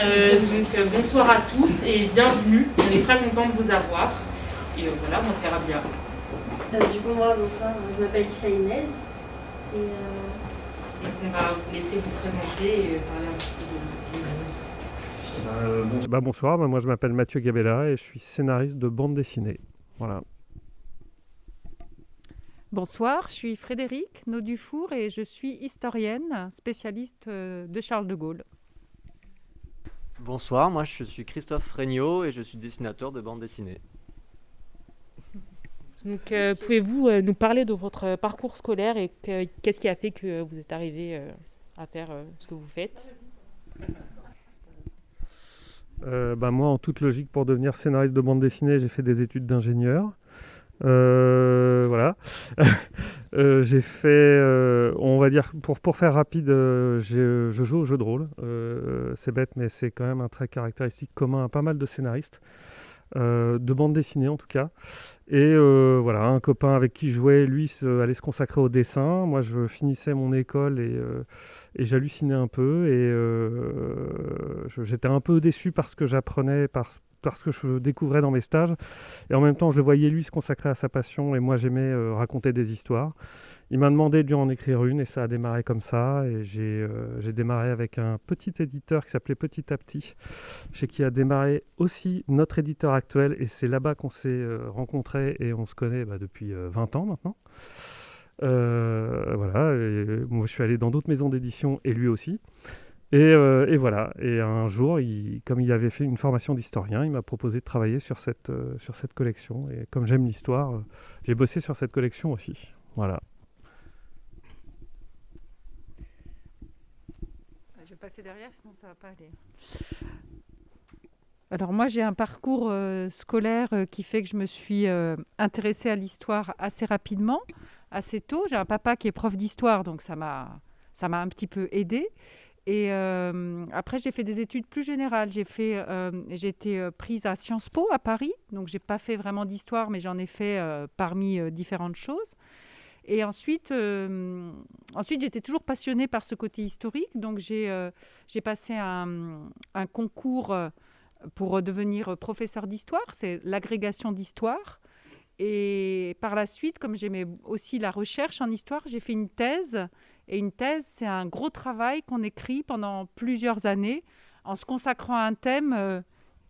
Bonsoir à tous et bienvenue. On est très content de vous avoir. Et voilà, moi c'est Rabia. Moi, bonsoir, je m'appelle Shainez. Donc on va vous laisser vous présenter et parler un petit peu de vous. Bonsoir, moi je m'appelle Mathieu Gabella et je suis scénariste de bande dessinée. Voilà. Bonsoir, je suis Frédérique Naudufour et je suis historienne, spécialiste de Charles de Gaulle. Bonsoir, moi je suis Christophe Regnault et je suis dessinateur de bande dessinée. Donc pouvez-vous nous parler de votre parcours scolaire et qu'est-ce qui a fait que vous êtes arrivé à faire ce que vous faites ? Moi, en toute logique, pour devenir scénariste de bande dessinée, j'ai fait des études d'ingénieur. Voilà. J'ai fait, on va dire, pour faire rapide, je joue au jeu de rôle. C'est bête, mais c'est quand même un trait caractéristique commun à pas mal de scénaristes, de bande dessinée en tout cas. Et voilà, un copain avec qui je jouais, lui, allait se consacrer au dessin. Moi, je finissais mon école et j'hallucinais un peu. Et j'étais un peu déçu parce que j'apprenais, parce que je découvrais dans mes stages. Et en même temps, je le voyais lui se consacrer à sa passion et moi, j'aimais raconter des histoires. Il m'a demandé de lui en écrire une et ça a démarré comme ça. Et j'ai démarré avec un petit éditeur qui s'appelait Petit à Petit, chez qui a démarré aussi notre éditeur actuel. Et c'est là-bas qu'on s'est rencontrés et on se connaît depuis 20 ans maintenant. Voilà. Et moi, je suis allé dans d'autres maisons d'édition et lui aussi. Et voilà. Et un jour, comme il avait fait une formation d'historien, il m'a proposé de travailler sur cette collection. Et comme j'aime l'histoire, j'ai bossé sur cette collection aussi. Voilà. Je vais passer derrière, sinon ça ne va pas aller. Alors moi, j'ai un parcours scolaire qui fait que je me suis intéressée à l'histoire assez rapidement, assez tôt. J'ai un papa qui est prof d'histoire, donc ça m'a un petit peu aidée. Et après, j'ai fait des études plus générales. J'ai été prise à Sciences Po à Paris, donc j'ai pas fait vraiment d'histoire, mais j'en ai fait parmi différentes choses. Et ensuite, j'étais toujours passionnée par ce côté historique, donc j'ai passé un concours pour devenir professeur d'histoire, c'est l'agrégation d'histoire. Et par la suite, comme j'aimais aussi la recherche en histoire, j'ai fait une thèse. Et une thèse, c'est un gros travail qu'on écrit pendant plusieurs années en se consacrant à un thème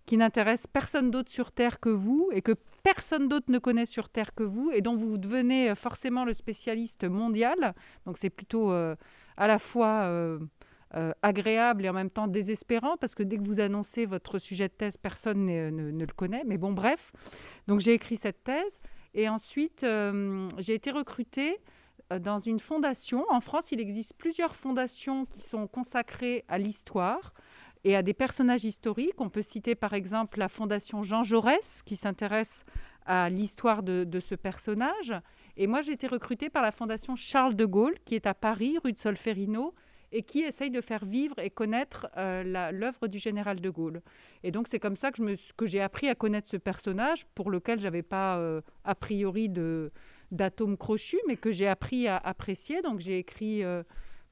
qui n'intéresse personne d'autre sur Terre que vous et que personne d'autre ne connaît sur Terre que vous et dont vous devenez forcément le spécialiste mondial. Donc c'est plutôt à la fois agréable et en même temps désespérant parce que dès que vous annoncez votre sujet de thèse, personne ne le connaît. Mais bon, bref. Donc j'ai écrit cette thèse et ensuite j'ai été recrutée dans une fondation. En France, il existe plusieurs fondations qui sont consacrées à l'histoire et à des personnages historiques. On peut citer par exemple la fondation Jean Jaurès qui s'intéresse à l'histoire de ce personnage. Et moi, j'ai été recrutée par la fondation Charles de Gaulle qui est à Paris, rue de Solferino, et qui essaye de faire vivre et connaître l'œuvre du général de Gaulle. Et donc, c'est comme ça que j'ai appris à connaître ce personnage pour lequel je n'avais pas a priori d'atome crochu, mais que j'ai appris à apprécier. Donc, j'ai écrit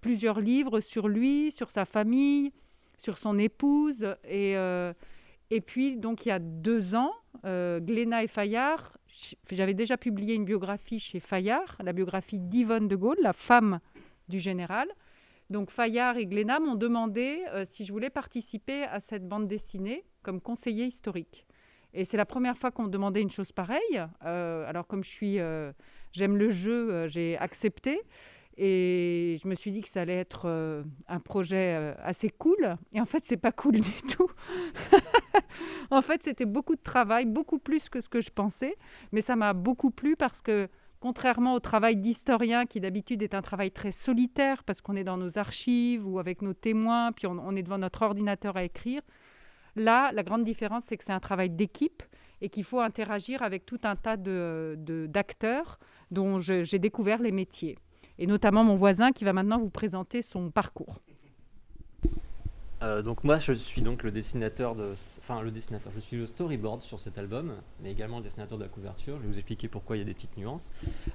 plusieurs livres sur lui, sur sa famille, sur son épouse. Et puis, donc, il y a 2 ans, Glénat et Fayard, j'avais déjà publié une biographie chez Fayard, la biographie d'Yvonne de Gaulle, la femme du général. Donc Fayard et Glénat m'ont demandé si je voulais participer à cette bande dessinée comme conseiller historique. Et c'est la première fois qu'on me demandait une chose pareille. Alors comme j'aime le jeu, j'ai accepté. Et je me suis dit que ça allait être un projet assez cool. Et en fait, c'est pas cool du tout. En fait, c'était beaucoup de travail, beaucoup plus que ce que je pensais. Mais ça m'a beaucoup plu parce que contrairement au travail d'historien, qui d'habitude est un travail très solitaire, parce qu'on est dans nos archives ou avec nos témoins, puis on est devant notre ordinateur à écrire, là, la grande différence, c'est que c'est un travail d'équipe et qu'il faut interagir avec tout un tas d'acteurs dont j'ai découvert les métiers. Et notamment mon voisin qui va maintenant vous présenter son parcours. Donc moi je suis donc le dessinateur je suis le storyboard sur cet album, mais également le dessinateur de la couverture. Je vais vous expliquer pourquoi il y a des petites nuances.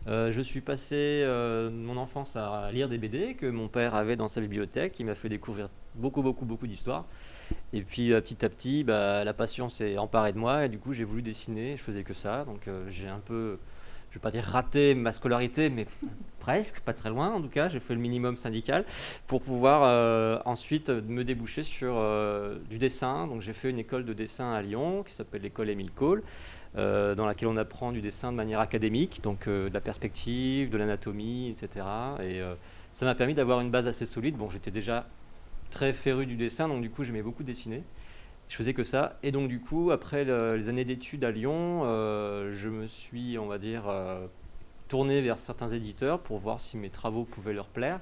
Je suis passé mon enfance à lire des BD que mon père avait dans sa bibliothèque. Il m'a fait découvrir beaucoup d'histoires. Et puis petit à petit, la passion s'est emparée de moi et du coup j'ai voulu dessiner. Je faisais que ça, donc j'ai un peu, je vais pas dire raté ma scolarité, mais presque, pas très loin en tout cas. J'ai fait le minimum syndical pour pouvoir ensuite me déboucher sur du dessin. Donc j'ai fait une école de dessin à Lyon qui s'appelle l'école Émile Cole, dans laquelle on apprend du dessin de manière académique, donc de la perspective, de l'anatomie, etc. Et ça m'a permis d'avoir une base assez solide. Bon, j'étais déjà très féru du dessin, donc du coup j'aimais beaucoup dessiner. Je faisais que ça, et donc du coup après les années d'études à Lyon, je me suis, on va dire, tourné vers certains éditeurs pour voir si mes travaux pouvaient leur plaire,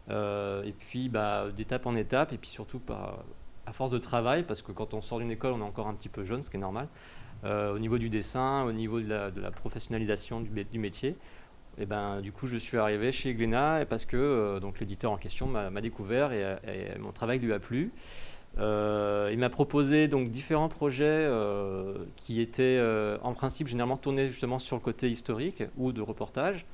et puis d'étape en étape, et puis surtout à force de travail, parce que quand on sort d'une école on est encore un petit peu jeune, ce qui est normal, au niveau du dessin, au niveau de la professionnalisation du métier. Et du coup je suis arrivé chez Glénat parce que donc l'éditeur en question m'a découvert et mon travail lui a plu. Il m'a proposé donc différents projets qui étaient en principe généralement tournés justement sur le côté historique ou de reportage.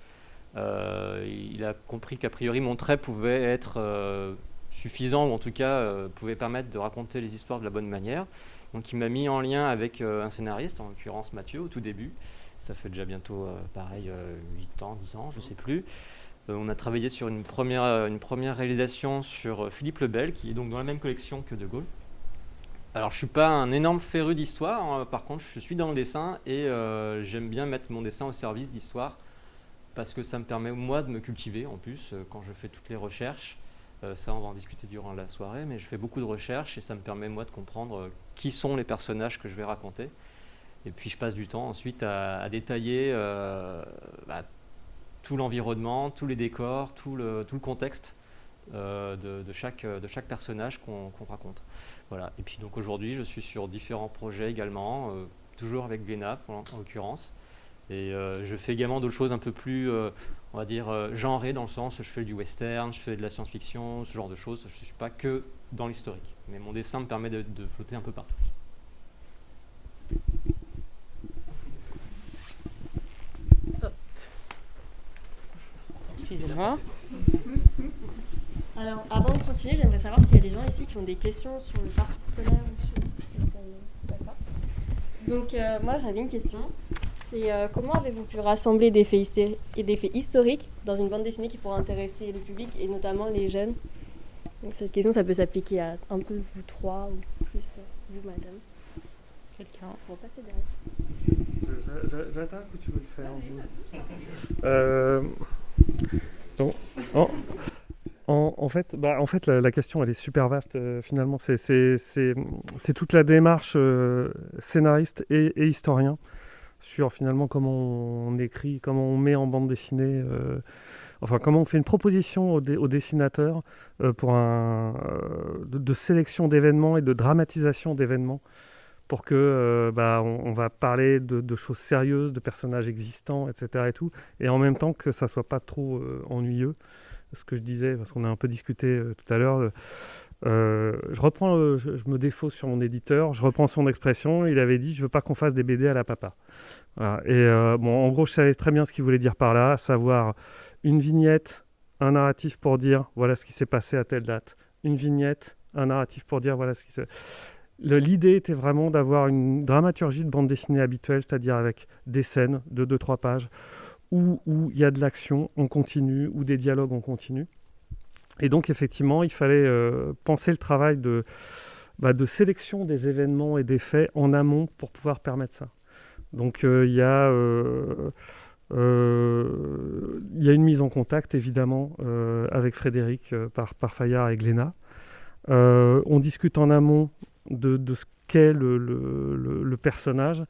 Il a compris qu'a priori mon trait pouvait être suffisant, ou en tout cas pouvait permettre de raconter les histoires de la bonne manière. Donc il m'a mis en lien avec un scénariste, en l'occurrence Mathieu au tout début. Ça fait déjà bientôt 8 ans, 10 ans, je ne sais plus. On a travaillé sur une première réalisation sur Philippe le Bel, qui est donc dans la même collection que De Gaulle. Alors je ne suis pas un énorme féru d'histoire, hein, par contre je suis dans le dessin et j'aime bien mettre mon dessin au service d'histoire parce que ça me permet moi de me cultiver en plus quand je fais toutes les recherches. Ça on va en discuter durant la soirée, mais je fais beaucoup de recherches et ça me permet moi de comprendre qui sont les personnages que je vais raconter. Et puis je passe du temps ensuite à détailler tout l'environnement, tous les décors, tout le contexte de chaque personnage qu'on raconte. Voilà. Et puis donc aujourd'hui je suis sur différents projets également, toujours avec Glénat en l'occurrence. Et je fais également d'autres choses un peu plus, on va dire, genrées, dans le sens où je fais du western, je fais de la science-fiction, ce genre de choses. Je ne suis pas que dans l'historique. Mais mon dessin me permet de flotter un peu partout. Excusez-moi. Alors, avant de continuer, j'aimerais savoir s'il y a des gens ici qui ont des questions sur le parcours scolaire ou sur... D'accord. Donc, moi, j'avais une question. C'est comment avez-vous pu rassembler des faits historiques dans une bande dessinée qui pourrait intéresser le public et notamment les jeunes? Donc, cette question, ça peut s'appliquer à un peu vous trois ou plus vous, madame. Quelqu'un. On va passer derrière. J'attaque ou tu veux le faire donc, en fait, la question elle est super vaste finalement. C'est toute la démarche scénariste et historien sur finalement comment on écrit, comment on met en bande dessinée, comment on fait une proposition au dessinateur pour de sélection d'événements et de dramatisation d'événements pour que on va parler de choses sérieuses, de personnages existants, etc. et tout, et en même temps que ça soit pas trop ennuyeux. Ce que je disais, parce qu'on a un peu discuté tout à l'heure. Je me défausse sur mon éditeur, je reprends son expression. Il avait dit: je veux pas qu'on fasse des BD à la papa. Voilà. Et en gros, je savais très bien ce qu'il voulait dire par là, à savoir une vignette, un narratif pour dire voilà ce qui s'est passé à telle date. Une vignette, un narratif pour dire voilà ce qui s'est... L'idée était vraiment d'avoir une dramaturgie de bande dessinée habituelle, c'est-à-dire avec des scènes de 2-3 pages où il y a de l'action en continu, ou des dialogues en continu. Et donc effectivement, il fallait penser le travail de sélection des événements et des faits en amont pour pouvoir permettre ça. Donc il y a une mise en contact évidemment avec Frédéric par Fayard et Glénat. On discute en amont de ce qu'est le personnage,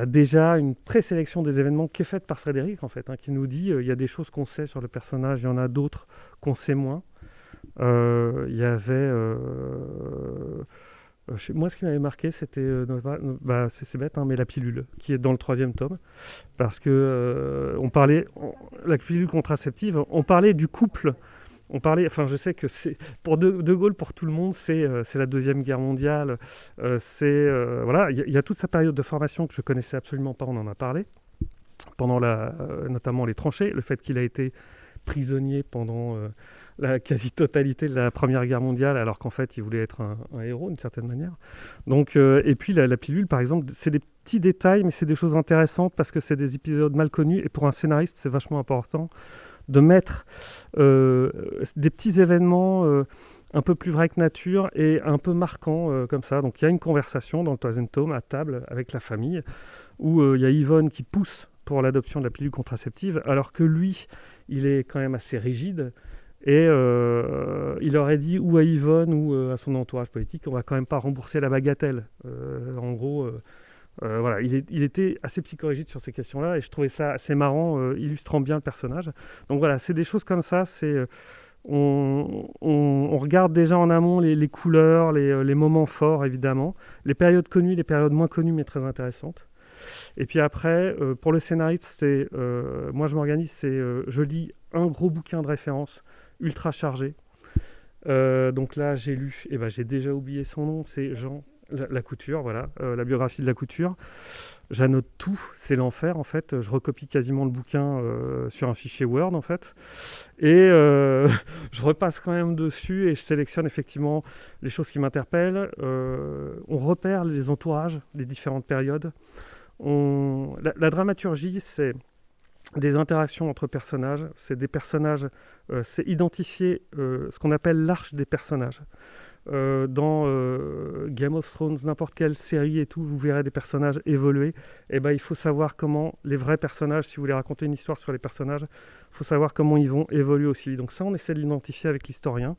déjà une présélection des événements qui est faite par Frédéric en fait, qui nous dit il y a des choses qu'on sait sur le personnage, il y en a d'autres qu'on sait moins. Il y avait moi ce qui m'avait marqué c'était c'est bête mais la pilule qui est dans le 3e tome, parce que on parlait la pilule contraceptive, on parlait du couple on parlait, enfin je sais que c'est pour De Gaulle, pour tout le monde, c'est la Deuxième Guerre mondiale. Voilà, il y a toute sa période de formation que je connaissais absolument pas, on en a parlé, pendant notamment les tranchées, le fait qu'il a été prisonnier pendant la quasi-totalité de la Première Guerre mondiale, alors qu'en fait il voulait être un héros d'une certaine manière. Donc, et puis la pilule par exemple, c'est des petits détails, mais c'est des choses intéressantes parce que c'est des épisodes mal connus, et pour un scénariste c'est vachement important de mettre des petits événements un peu plus vrais que nature et un peu marquants comme ça. Donc il y a une conversation dans le 3e tome à table avec la famille où il y a Yvonne qui pousse pour l'adoption de la pilule contraceptive, alors que lui, il est quand même assez rigide et il aurait dit ou à Yvonne ou à son entourage politique, on va quand même pas rembourser la bagatelle. En gros, voilà, il était assez psychorigide sur ces questions-là et je trouvais ça assez marrant, illustrant bien le personnage. Donc voilà, c'est des choses comme ça, on regarde déjà en amont les couleurs, les moments forts évidemment, les périodes connues, les périodes moins connues mais très intéressantes. Et puis après, pour le scénariste, moi je m'organise, je lis un gros bouquin de référence ultra chargé. Donc là, j'ai lu, j'ai déjà oublié son nom, c'est Jean Lacouture, voilà, la biographie de Lacouture. J'annote tout, c'est l'enfer en fait. Je recopie quasiment le bouquin sur un fichier Word en fait. Et je repasse quand même dessus et je sélectionne effectivement les choses qui m'interpellent. On repère les entourages des différentes périodes. La dramaturgie, c'est des interactions entre personnages, c'est des personnages, c'est identifier ce qu'on appelle l'arche des personnages. Dans Game of Thrones, n'importe quelle série et tout, vous verrez des personnages évoluer. Et il faut savoir comment les vrais personnages, si vous voulez raconter une histoire sur les personnages, il faut savoir comment ils vont évoluer aussi. Donc ça, on essaie de l'identifier avec l'historien.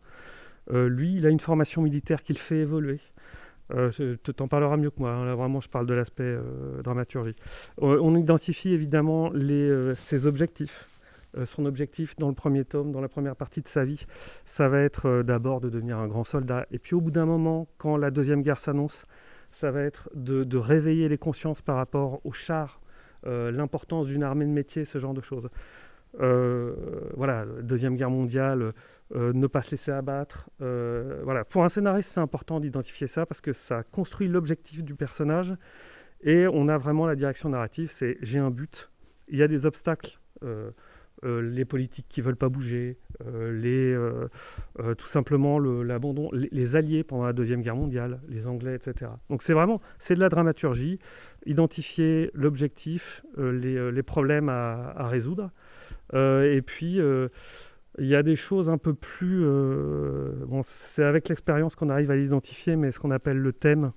Lui, il a une formation militaire qui le fait évoluer. T'en parleras mieux que moi, hein. Là vraiment je parle de l'aspect dramaturgie. On identifie évidemment ses objectifs. Son objectif dans le premier tome, dans la première partie de sa vie, ça va être d'abord de devenir un grand soldat. Et puis au bout d'un moment, quand la Deuxième Guerre s'annonce, ça va être de réveiller les consciences par rapport aux chars, l'importance d'une armée de métier, ce genre de choses. Voilà, Deuxième Guerre mondiale, ne pas se laisser abattre. Voilà. Pour un scénariste, c'est important d'identifier ça parce que ça construit l'objectif du personnage et on a vraiment la direction narrative, c'est j'ai un but, il y a des obstacles, les politiques qui ne veulent pas bouger, tout simplement l'abandon, les alliés pendant la Deuxième Guerre mondiale, les Anglais, etc. Donc c'est de la dramaturgie, identifier l'objectif, les problèmes à résoudre. Et puis, il y a des choses un peu plus... c'est avec l'expérience qu'on arrive à l'identifier, mais ce qu'on appelle le thème.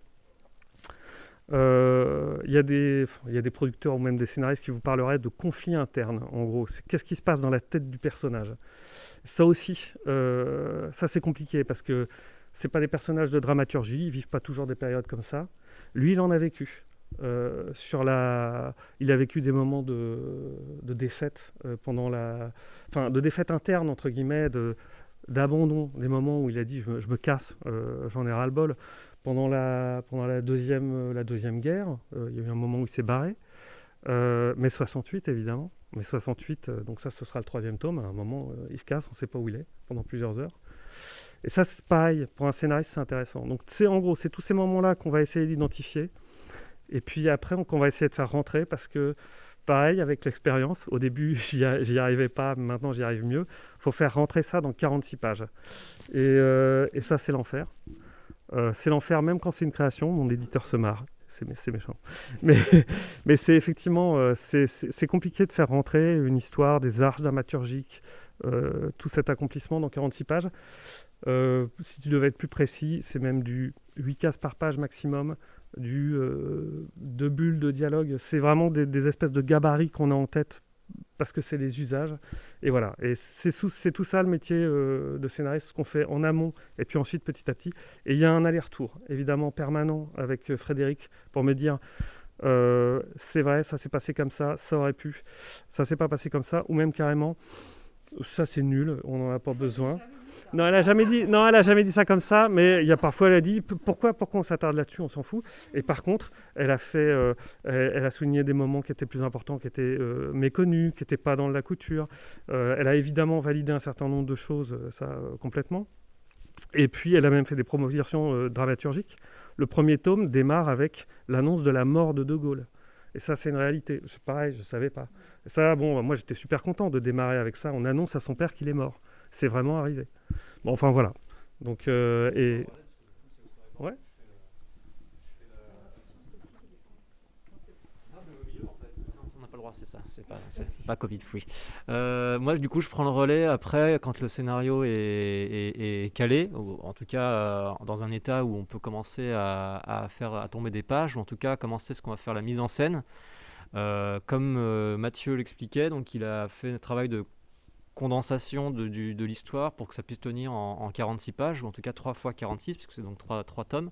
Il y a des producteurs ou même des scénaristes qui vous parleraient de conflits internes, en gros. Qu'est-ce qui se passe dans la tête du personnage ? Ça aussi, ça c'est compliqué parce que c'est pas des personnages de dramaturgie, ils vivent pas toujours des périodes comme ça. Lui, il en a vécu. Il a vécu des moments de défaite de défaite interne entre guillemets, d'abandon, des moments où il a dit je me casse, j'en ai ras le bol. Pendant la deuxième guerre, il y a eu un moment où il s'est barré. Mai 68 évidemment, mai 68, donc ça ce sera le 3e tome. À un moment, il se casse, on ne sait pas où il est pendant plusieurs heures. Et ça c'est pareil, pour un scénariste c'est intéressant. Donc en gros, c'est tous ces moments-là qu'on va essayer d'identifier. Et puis après, qu'on va essayer de faire rentrer parce que, pareil, avec l'expérience, au début, j'y arrivais pas, maintenant j'y arrive mieux. Il faut faire rentrer ça dans 46 pages. Et ça, c'est l'enfer. C'est l'enfer même quand c'est une création. Mon éditeur se marre. C'est méchant. Mais c'est effectivement, c'est compliqué de faire rentrer une histoire, des arches dramaturgiques, tout cet accomplissement dans 46 pages. Si tu devais être plus précis, c'est même du 8 cases par page maximum. 2 bulles de dialogue, c'est vraiment des espèces de gabarits qu'on a en tête parce que c'est les usages et voilà, et c'est tout ça le métier de scénariste, ce qu'on fait en amont et puis ensuite petit à petit, et il y a un aller-retour évidemment permanent avec Frédéric pour me dire c'est vrai, ça s'est passé comme ça aurait pu, ça s'est pas passé comme ça, ou même carrément ça c'est nul, on n'en a pas besoin. Non, elle a jamais dit. Non, elle a jamais dit ça comme ça. Mais il y a parfois, elle a dit pourquoi on s'attarde là-dessus, on s'en fout. Et par contre, elle a elle a souligné des moments qui étaient plus importants, qui étaient méconnus, qui n'étaient pas dans la couture. Elle a évidemment validé un certain nombre de choses, complètement. Et puis, elle a même fait des promotions dramaturgiques. Le premier tome démarre avec l'annonce de la mort de De Gaulle. Et ça, c'est une réalité. C'est pareil, je ne savais pas. Et ça, bon, moi, j'étais super content de démarrer avec ça. On annonce à son père qu'il est mort. C'est vraiment arrivé. Bon, enfin, voilà. Donc, et... Ouais. On n'a pas le droit, c'est ça. C'est pas Covid-free. Moi, du coup, je prends le relais après, quand le scénario est calé, ou en tout cas dans un état où on peut commencer à tomber des pages, ou en tout cas commencer ce qu'on va faire la mise en scène. Comme Mathieu l'expliquait, donc il a fait un travail de condensation de l'histoire pour que ça puisse tenir en 46 pages, ou en tout cas 3 fois 46, puisque c'est donc 3 tomes.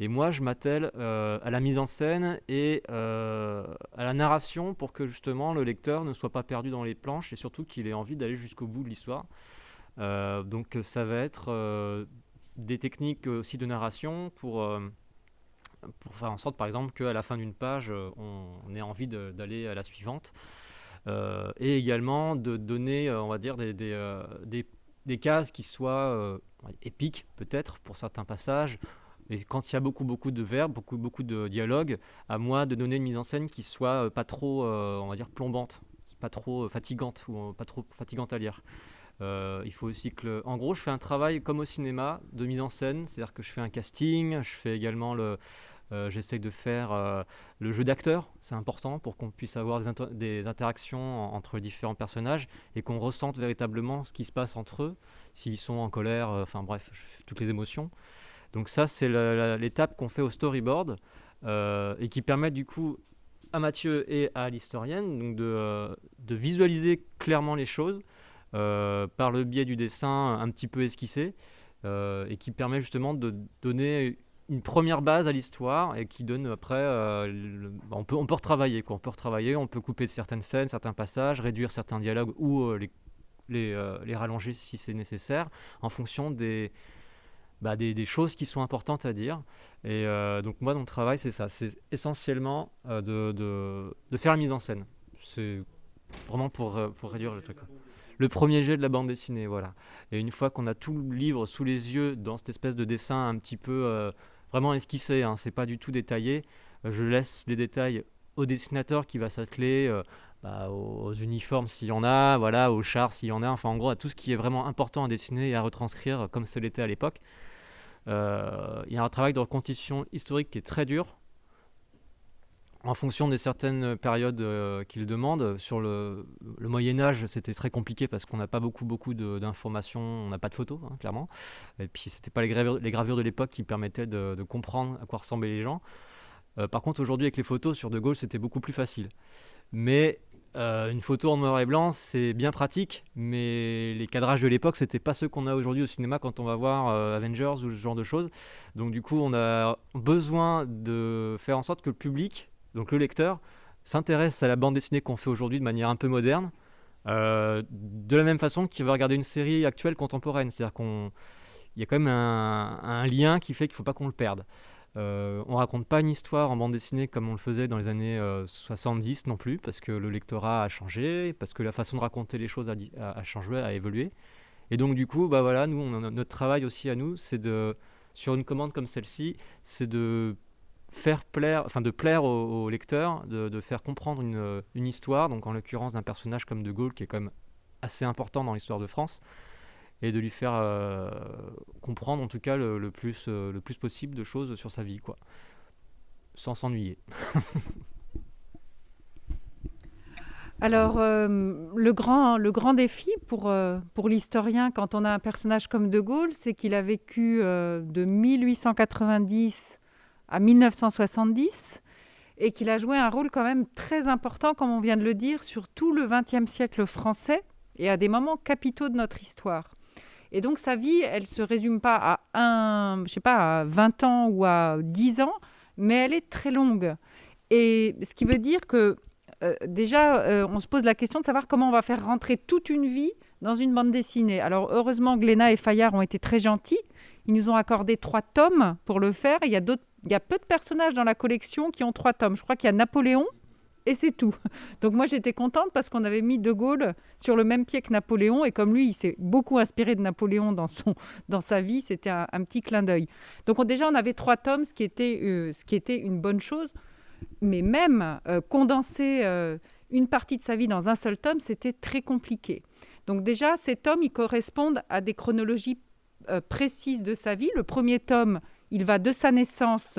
Et moi, je m'attelle à la mise en scène et à la narration pour que justement le lecteur ne soit pas perdu dans les planches et surtout qu'il ait envie d'aller jusqu'au bout de l'histoire. Donc ça va être des techniques aussi de narration pour faire en sorte, par exemple, qu'à la fin d'une page, on ait envie d'aller à la suivante. Et également de donner, on va dire, des cases qui soient épiques, peut-être, pour certains passages. Et quand il y a beaucoup de verbes, beaucoup de dialogues, à moi de donner une mise en scène qui soit pas trop, on va dire, plombante, pas trop fatigante, ou pas trop fatigante à lire. Il faut aussi que... En gros, je fais un travail comme au cinéma, de mise en scène, c'est-à-dire que je fais un casting, je fais également j'essaie de faire le jeu d'acteur, c'est important pour qu'on puisse avoir des interactions entre les différents personnages et qu'on ressente véritablement ce qui se passe entre eux, s'ils sont en colère, enfin bref, toutes les émotions. Donc ça, c'est l'étape qu'on fait au storyboard et qui permet du coup à Mathieu et à l'historienne donc de visualiser clairement les choses par le biais du dessin un petit peu esquissé et qui permet justement de donner une première base à l'histoire et qui donne après, on peut retravailler, quoi. On peut couper certaines scènes, certains passages, réduire certains dialogues ou les rallonger si c'est nécessaire en fonction des choses qui sont importantes à dire. Et donc moi, mon travail, c'est ça. C'est essentiellement de faire la mise en scène. C'est vraiment pour réduire le truc. Le premier jet de la bande dessinée, voilà. Et une fois qu'on a tout le livre sous les yeux, dans cette espèce de dessin un petit peu vraiment esquissé, hein, c'est pas du tout détaillé, je laisse les détails au dessinateur qui va s'atteler aux uniformes s'il y en a, voilà, aux chars s'il y en a, enfin en gros à tout ce qui est vraiment important à dessiner et à retranscrire comme ce l'était à l'époque. Il y a un travail de reconstitution historique qui est très dur en fonction de certaines périodes qu'il demande. Sur le Moyen-Âge, c'était très compliqué parce qu'on n'a pas beaucoup d'informations, on n'a pas de photos, hein, clairement. Et puis, c'était pas les gravures de l'époque qui permettaient de comprendre à quoi ressemblaient les gens. Par contre, aujourd'hui, avec les photos sur De Gaulle, c'était beaucoup plus facile. Mais une photo en noir et blanc, c'est bien pratique, mais les cadrages de l'époque, c'était pas ceux qu'on a aujourd'hui au cinéma quand on va voir Avengers ou ce genre de choses. Donc du coup, on a besoin de faire en sorte que le public, donc le lecteur, s'intéresse à la bande dessinée qu'on fait aujourd'hui de manière un peu moderne, de la même façon qu'il va regarder une série actuelle contemporaine. C'est-à-dire qu'il y a quand même un lien qui fait qu'il ne faut pas qu'on le perde. On raconte pas une histoire en bande dessinée comme on le faisait dans les années 70 non plus, parce que le lectorat a changé, parce que la façon de raconter les choses a changé, a évolué. Et donc du coup, voilà, nous, notre travail aussi à nous, c'est sur une commande comme celle-ci, c'est de plaire au lecteur, de faire comprendre une histoire, donc en l'occurrence d'un personnage comme De Gaulle, qui est quand même assez important dans l'histoire de France, et de lui faire comprendre en tout cas le plus possible de choses sur sa vie, quoi, sans s'ennuyer. Alors, le grand défi pour l'historien, quand on a un personnage comme De Gaulle, c'est qu'il a vécu de 1890 à 1970 et qu'il a joué un rôle quand même très important, comme on vient de le dire, sur tout le XXe siècle français et à des moments capitaux de notre histoire. Et donc, sa vie, elle ne se résume pas à 20 ans ou à 10 ans, mais elle est très longue. Et ce qui veut dire que, déjà, on se pose la question de savoir comment on va faire rentrer toute une vie dans une bande dessinée. Alors heureusement, Glénat et Fayard ont été très gentils. Ils nous ont accordé 3 tomes pour le faire. Il y a peu de personnages dans la collection qui ont 3 tomes. Je crois qu'il y a Napoléon et c'est tout. Donc moi, j'étais contente parce qu'on avait mis De Gaulle sur le même pied que Napoléon. Et comme lui, il s'est beaucoup inspiré de Napoléon dans sa vie, c'était un petit clin d'œil. Donc déjà, on avait 3 tomes, ce qui était une bonne chose. Mais même condenser une partie de sa vie dans un seul tome, c'était très compliqué. Donc déjà, ces tomes, ils correspondent à des chronologies précises de sa vie. Le premier tome, il va de sa naissance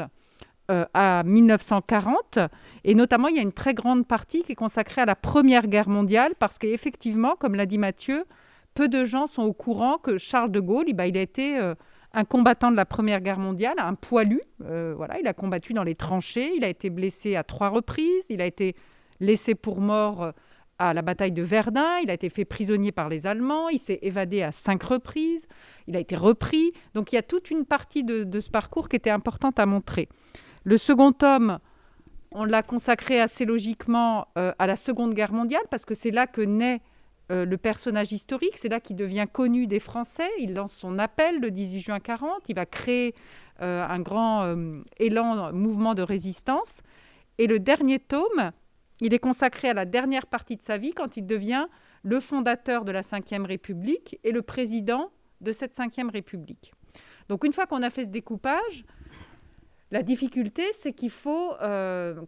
à 1940. Et notamment, il y a une très grande partie qui est consacrée à la Première Guerre mondiale, parce qu'effectivement, comme l'a dit Mathieu, peu de gens sont au courant que Charles de Gaulle, il a été un combattant de la Première Guerre mondiale, un poilu. Il a combattu dans les tranchées, il a été blessé à 3 reprises, il a été laissé pour mort à la bataille de Verdun, il a été fait prisonnier par les Allemands, il s'est évadé à 5 reprises, il a été repris. Donc il y a toute une partie de ce parcours qui était importante à montrer. Le second tome, on l'a consacré assez logiquement à la Seconde Guerre mondiale, parce que c'est là que naît le personnage historique, c'est là qu'il devient connu des Français. Il lance son appel le 18 juin 1940, il va créer un grand mouvement de résistance. Et le dernier tome, il est consacré à la dernière partie de sa vie, quand il devient le fondateur de la Ve République et le président de cette Ve République. Donc une fois qu'on a fait ce découpage, la difficulté, c'est qu'il faut,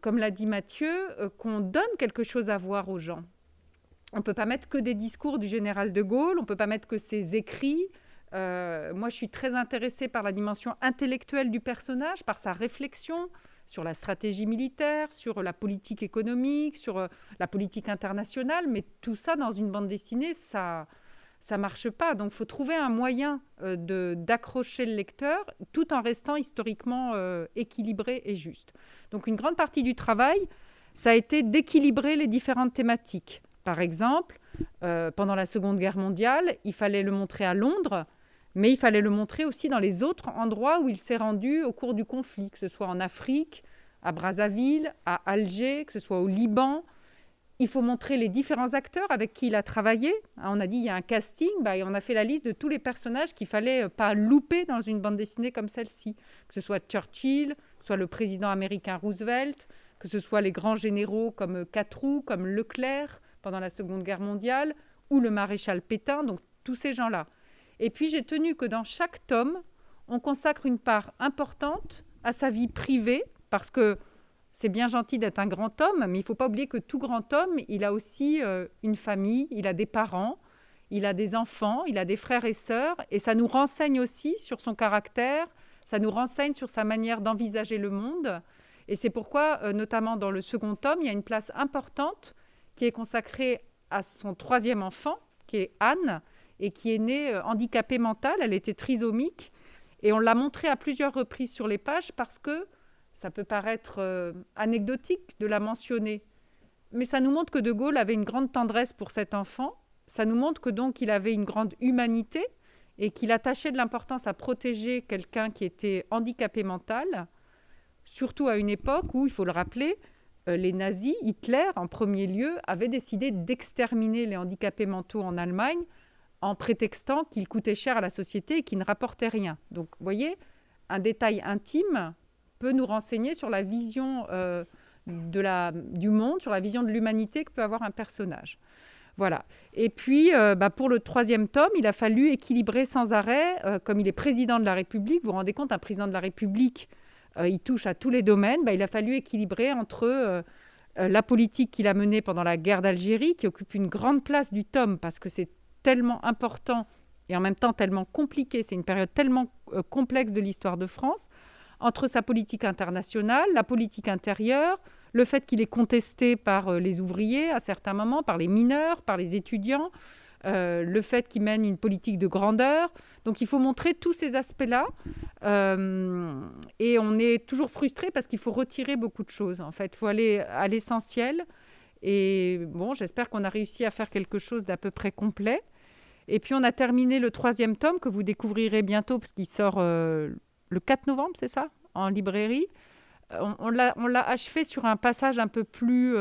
comme l'a dit Mathieu, qu'on donne quelque chose à voir aux gens. On ne peut pas mettre que des discours du général de Gaulle, on ne peut pas mettre que ses écrits. Moi, je suis très intéressée par la dimension intellectuelle du personnage, par sa réflexion sur la stratégie militaire, sur la politique économique, sur la politique internationale. Mais tout ça, dans une bande dessinée, ça ne marche pas. Donc, il faut trouver un moyen d'accrocher le lecteur tout en restant historiquement équilibré et juste. Donc, une grande partie du travail, ça a été d'équilibrer les différentes thématiques. Par exemple, pendant la Seconde Guerre mondiale, il fallait le montrer à Londres, mais il fallait le montrer aussi dans les autres endroits où il s'est rendu au cours du conflit, que ce soit en Afrique, à Brazzaville, à Alger, que ce soit au Liban. Il faut montrer les différents acteurs avec qui il a travaillé. On a dit il y a un casting, et on a fait la liste de tous les personnages qu'il ne fallait pas louper dans une bande dessinée comme celle-ci. Que ce soit Churchill, que ce soit le président américain Roosevelt, que ce soit les grands généraux comme Catroux, comme Leclerc pendant la Seconde Guerre mondiale, ou le maréchal Pétain, donc tous ces gens-là. Et puis j'ai tenu que dans chaque tome, on consacre une part importante à sa vie privée, parce que c'est bien gentil d'être un grand homme, mais il ne faut pas oublier que tout grand homme, il a aussi une famille, il a des parents, il a des enfants, il a des frères et sœurs, et ça nous renseigne aussi sur son caractère, ça nous renseigne sur sa manière d'envisager le monde. Et c'est pourquoi, notamment dans le second tome, il y a une place importante qui est consacrée à son 3e enfant, qui est Anne, et qui est née handicapée mentale. Elle était trisomique. Et on l'a montrée à plusieurs reprises sur les pages parce que ça peut paraître anecdotique de la mentionner. Mais ça nous montre que De Gaulle avait une grande tendresse pour cet enfant. Ça nous montre que donc il avait une grande humanité et qu'il attachait de l'importance à protéger quelqu'un qui était handicapé mental, surtout à une époque où, il faut le rappeler, les nazis, Hitler en premier lieu, avait décidé d'exterminer les handicapés mentaux en Allemagne en prétextant qu'ils coûtaient cher à la société et qu'ils ne rapportaient rien. Donc, vous voyez, un détail intime peut nous renseigner sur la vision du monde, sur la vision de l'humanité que peut avoir un personnage. Voilà. Et puis, pour le 3e tome, il a fallu équilibrer sans arrêt, comme il est président de la République. Vous vous rendez compte, un président de la République, il touche à tous les domaines. Il a fallu équilibrer entre la politique qu'il a menée pendant la guerre d'Algérie, qui occupe une grande place du tome, parce que c'est tellement important et en même temps tellement compliqué. C'est une période tellement complexe de l'histoire de France, entre sa politique internationale, la politique intérieure, le fait qu'il est contesté par les ouvriers à certains moments, par les mineurs, par les étudiants, le fait qu'il mène une politique de grandeur. Donc il faut montrer tous ces aspects-là. Et on est toujours frustré parce qu'il faut retirer beaucoup de choses. En fait, il faut aller à l'essentiel. Et bon, j'espère qu'on a réussi à faire quelque chose d'à peu près complet. Et puis on a terminé le 3e tome que vous découvrirez bientôt parce qu'il sort le 4 novembre, c'est ça, en librairie. On l'a achevé sur un passage un peu plus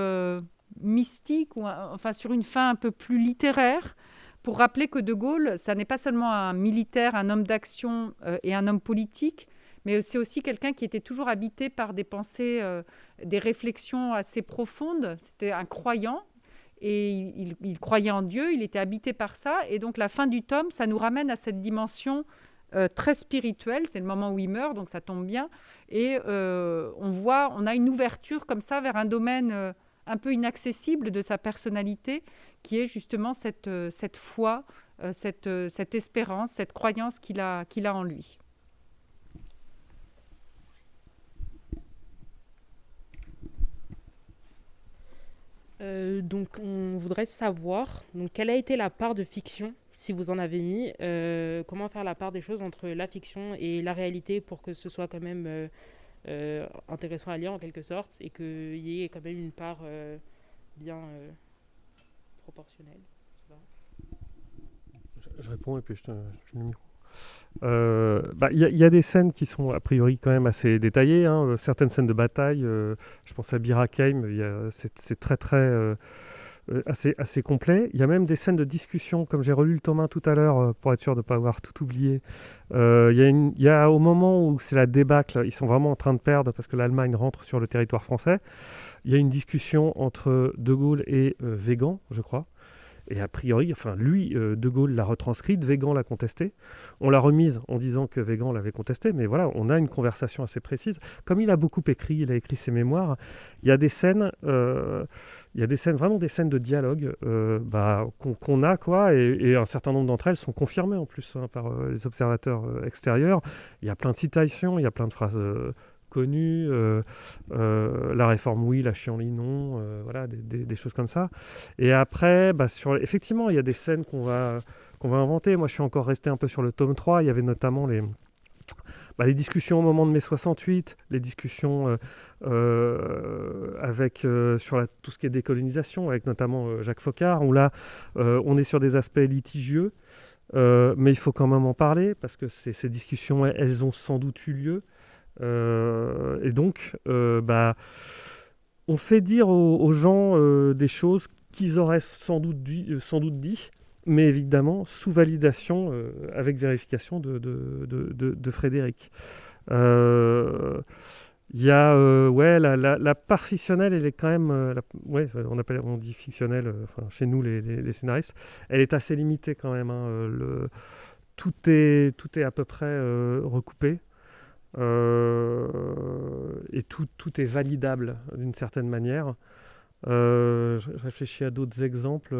mystique, enfin sur une fin un peu plus littéraire, pour rappeler que De Gaulle, ça n'est pas seulement un militaire, un homme d'action et un homme politique, mais c'est aussi quelqu'un qui était toujours habité par des pensées, des réflexions assez profondes. C'était un croyant et il croyait en Dieu, il était habité par ça. Et donc la fin du tome, ça nous ramène à cette dimension très spirituelle. C'est le moment où il meurt, donc ça tombe bien. Et on a une ouverture comme ça vers un domaine un peu inaccessible de sa personnalité, qui est justement cette foi, cette espérance, cette croyance qu'il a en lui. Donc, on voudrait savoir quelle a été la part de fiction, si vous en avez mis, comment faire la part des choses entre la fiction et la réalité pour que ce soit quand même intéressant à lire en quelque sorte et qu'il y ait quand même une part bien proportionnelle. Je réponds et puis je mets le micro. Y a des scènes qui sont a priori quand même assez détaillées, hein. Certaines scènes de bataille, je pense à Bir Hakeim, c'est très très assez complet. Il y a même des scènes de discussion, comme j'ai relu le tome 1 tout à l'heure pour être sûr de ne pas avoir tout oublié. Il y a au moment où c'est la débâcle, ils sont vraiment en train de perdre parce que l'Allemagne rentre sur le territoire français. Il y a une discussion entre De Gaulle et Weygand, je crois. Et a priori, lui, De Gaulle l'a retranscrite, Weygand l'a contesté. On l'a remise en disant que Weygand l'avait contesté, mais voilà, on a une conversation assez précise. Comme il a beaucoup écrit, il a écrit ses mémoires, il y a des scènes, vraiment des scènes de dialogue qu'on a, quoi, et un certain nombre d'entre elles sont confirmées en plus par les observateurs extérieurs. Il y a plein de citations, il y a plein de phrases connues, la réforme oui, la chienlit non, voilà, des choses comme ça. Et après, effectivement, il y a des scènes qu'on va inventer. Moi, je suis encore resté un peu sur le tome 3. Il y avait notamment les discussions au moment de mai 68, les discussions sur tout ce qui est décolonisation, avec notamment Jacques Foccart, où là, on est sur des aspects litigieux, mais il faut quand même en parler, parce que ces discussions, elles ont sans doute eu lieu. Et donc, on fait dire aux gens des choses qu'ils auraient sans doute dit, mais évidemment sous validation avec vérification de Frédéric. Il y a la part fictionnelle, elle est quand même on dit fictionnelle, chez nous les scénaristes, elle est assez limitée quand même, hein. Tout est à peu près recoupé. Et tout est validable d'une certaine manière. Je réfléchis à d'autres exemples.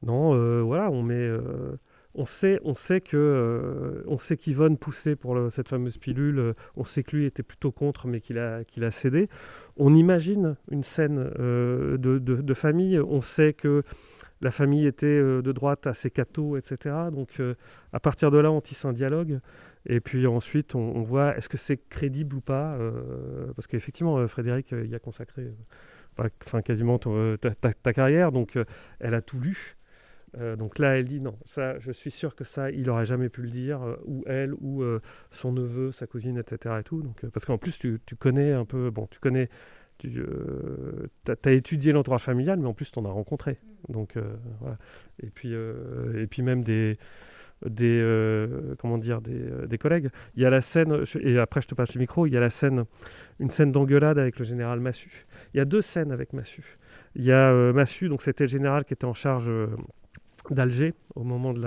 Voilà, on sait qu'Yvonne poussait pour cette fameuse pilule. On sait que lui était plutôt contre, mais qu'il a cédé. On imagine une scène de famille. On sait que la famille était de droite, assez catho, etc. Donc, à partir de là, on tisse un dialogue. Et puis ensuite, on voit est-ce que c'est crédible ou pas, parce qu'effectivement, Frédéric y a consacré quasiment ta carrière, donc elle a tout lu. Donc là, elle dit non, ça, je suis sûr que ça, il n'aurait jamais pu le dire, ou elle, ou son neveu, sa cousine, etc. Et tout. Donc, parce qu'en plus, tu connais un peu, tu as étudié l'entourage familial, mais en plus, tu en as rencontré. Donc voilà. Et puis même des collègues. Il y a la scène, et après je te passe le micro, il y a une scène d'engueulade avec le général Massu. Il y a deux scènes avec Massu. Il y a Massu, donc c'était le général qui était en charge d'Alger au moment de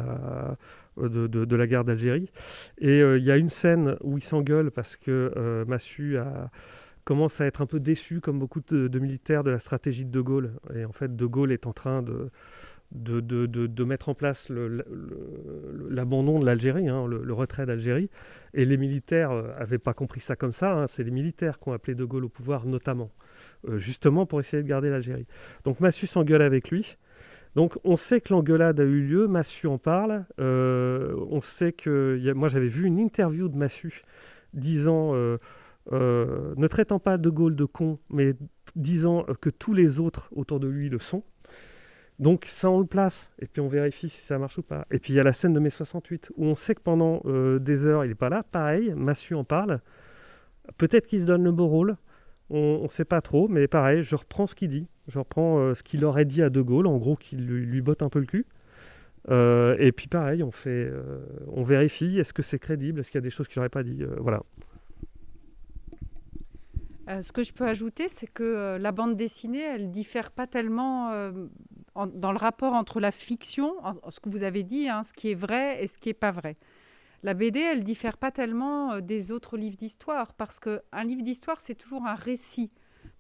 la guerre d'Algérie. Et il y a une scène où il s'engueule parce que Massu commence à être un peu déçu, comme beaucoup de militaires, de la stratégie de Gaulle. Et en fait, De Gaulle est en train de mettre en place l'abandon de l'Algérie, le retrait d'Algérie. Et les militaires n'avaient pas compris ça comme ça. C'est les militaires qui ont appelé De Gaulle au pouvoir, notamment, justement pour essayer de garder l'Algérie. Donc Massu s'engueule avec lui. Donc on sait que l'engueulade a eu lieu, Massu en parle. On sait que... Moi j'avais vu une interview de Massu disant... ne traitant pas De Gaulle de con, mais disant que tous les autres autour de lui le sont. Donc ça, on le place, et puis on vérifie si ça marche ou pas. Et puis il y a la scène de mai 68, où on sait que pendant des heures, il n'est pas là. Pareil, Massu en parle. Peut-être qu'il se donne le beau rôle, on ne sait pas trop, mais pareil, je reprends ce qu'il dit. Je reprends ce qu'il aurait dit à De Gaulle, en gros, qu'il lui botte un peu le cul. Et puis pareil, on vérifie, est-ce que c'est crédible, est-ce qu'il y a des choses que j'aurais pas dit, voilà. Ce que je peux ajouter, c'est que la bande dessinée, elle diffère pas tellement dans le rapport entre la fiction, ce que vous avez dit, ce qui est vrai et ce qui est pas vrai. La BD, elle diffère pas tellement des autres livres d'histoire, parce qu'un livre d'histoire, c'est toujours un récit.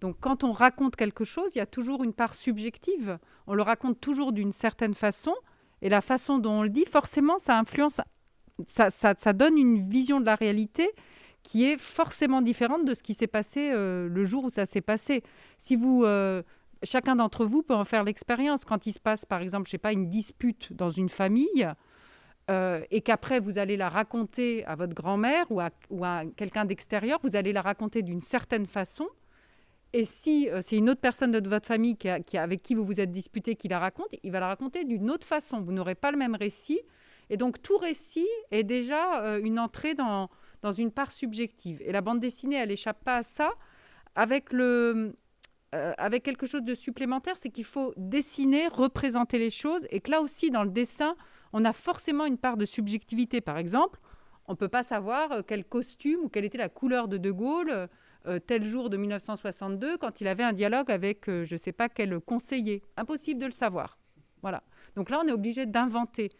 Donc quand on raconte quelque chose, il y a toujours une part subjective. On le raconte toujours d'une certaine façon, et la façon dont on le dit, forcément, ça influence, ça donne une vision de la réalité qui est forcément différente de ce qui s'est passé le jour où ça s'est passé. Chacun d'entre vous peut en faire l'expérience. Quand il se passe, par exemple, je sais pas, une dispute dans une famille, et qu'après vous allez la raconter à votre grand-mère ou à quelqu'un d'extérieur, vous allez la raconter d'une certaine façon. Et si c'est une autre personne de votre famille avec qui vous vous êtes disputé qui la raconte, il va la raconter d'une autre façon. Vous n'aurez pas le même récit. Et donc, tout récit est déjà une entrée dans une part subjective. Et la bande dessinée, elle n'échappe pas à ça. Avec quelque chose de supplémentaire, c'est qu'il faut dessiner, représenter les choses. Et que là aussi, dans le dessin, on a forcément une part de subjectivité. Par exemple, on ne peut pas savoir quel costume ou quelle était la couleur de Gaulle tel jour de 1962 quand il avait un dialogue avec je ne sais pas quel conseiller. Impossible de le savoir. Voilà. Donc là, on est obligé d'inventer.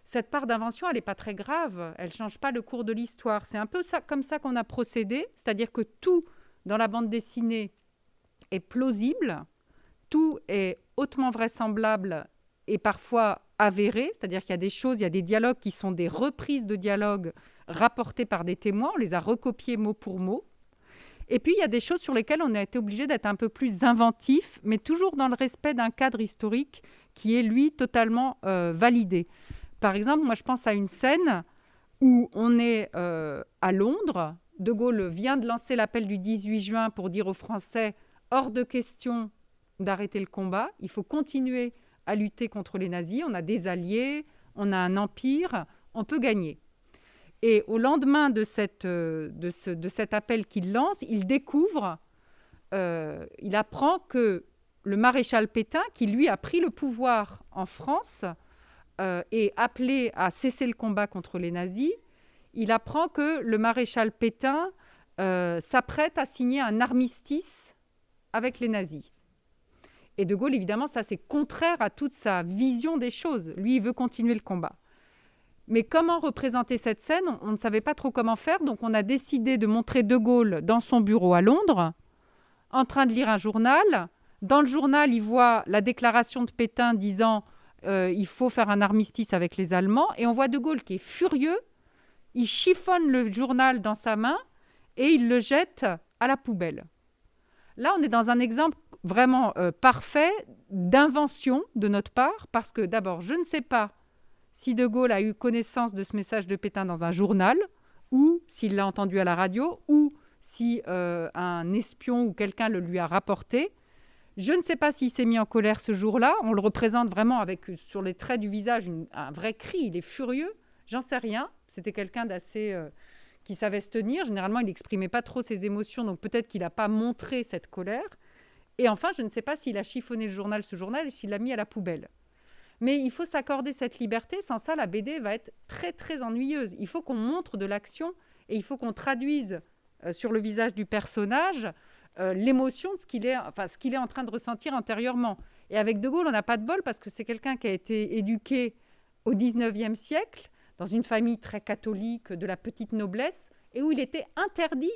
Cette part d'invention, elle n'est pas très grave. Elle ne change pas le cours de l'histoire. C'est un peu comme ça qu'on a procédé. C'est-à-dire que tout dans la bande dessinée est plausible. Tout est hautement vraisemblable et parfois avéré. C'est-à-dire qu'il y a des choses, il y a des dialogues qui sont des reprises de dialogues rapportés par des témoins. On les a recopiés mot pour mot. Et puis, il y a des choses sur lesquelles on a été obligé d'être un peu plus inventif, mais toujours dans le respect d'un cadre historique qui est, lui, totalement validé. Par exemple, moi, je pense à une scène où on est à Londres. De Gaulle vient de lancer l'appel du 18 juin pour dire aux Français « hors de question d'arrêter le combat, il faut continuer à lutter contre les nazis, on a des alliés, on a un empire, on peut gagner ». Et au lendemain de cet appel qu'il lance, il découvre, il apprend que le maréchal Pétain, qui lui a pris le pouvoir en France, est appelé à cesser le combat contre les nazis. Il apprend que le maréchal Pétain s'apprête à signer un armistice avec les nazis. Et de Gaulle, évidemment, ça c'est contraire à toute sa vision des choses. Lui, il veut continuer le combat. Mais comment représenter cette scène ? On ne savait pas trop comment faire, donc on a décidé de montrer de Gaulle dans son bureau à Londres, en train de lire un journal. Dans le journal, il voit la déclaration de Pétain disant il faut faire un armistice avec les Allemands. Et on voit de Gaulle qui est furieux, il chiffonne le journal dans sa main et il le jette à la poubelle. Là, on est dans un exemple vraiment parfait d'invention de notre part, parce que d'abord, je ne sais pas si de Gaulle a eu connaissance de ce message de Pétain dans un journal, ou s'il l'a entendu à la radio, ou si un espion ou quelqu'un le lui a rapporté. Je ne sais pas s'il s'est mis en colère ce jour-là. On le représente vraiment avec, sur les traits du visage, un vrai cri. Il est furieux. J'en sais rien. C'était quelqu'un d'assez... qui savait se tenir. Généralement, il n'exprimait pas trop ses émotions, donc peut-être qu'il n'a pas montré cette colère. Et enfin, je ne sais pas s'il a chiffonné ce journal, et s'il l'a mis à la poubelle. Mais il faut s'accorder cette liberté. Sans ça, la BD va être très, très ennuyeuse. Il faut qu'on montre de l'action et il faut qu'on traduise sur le visage du personnage l'émotion de ce qu'il est en train de ressentir intérieurement. Et avec de Gaulle, on n'a pas de bol parce que c'est quelqu'un qui a été éduqué au 19e siècle dans une famille très catholique, de la petite noblesse, et où il était interdit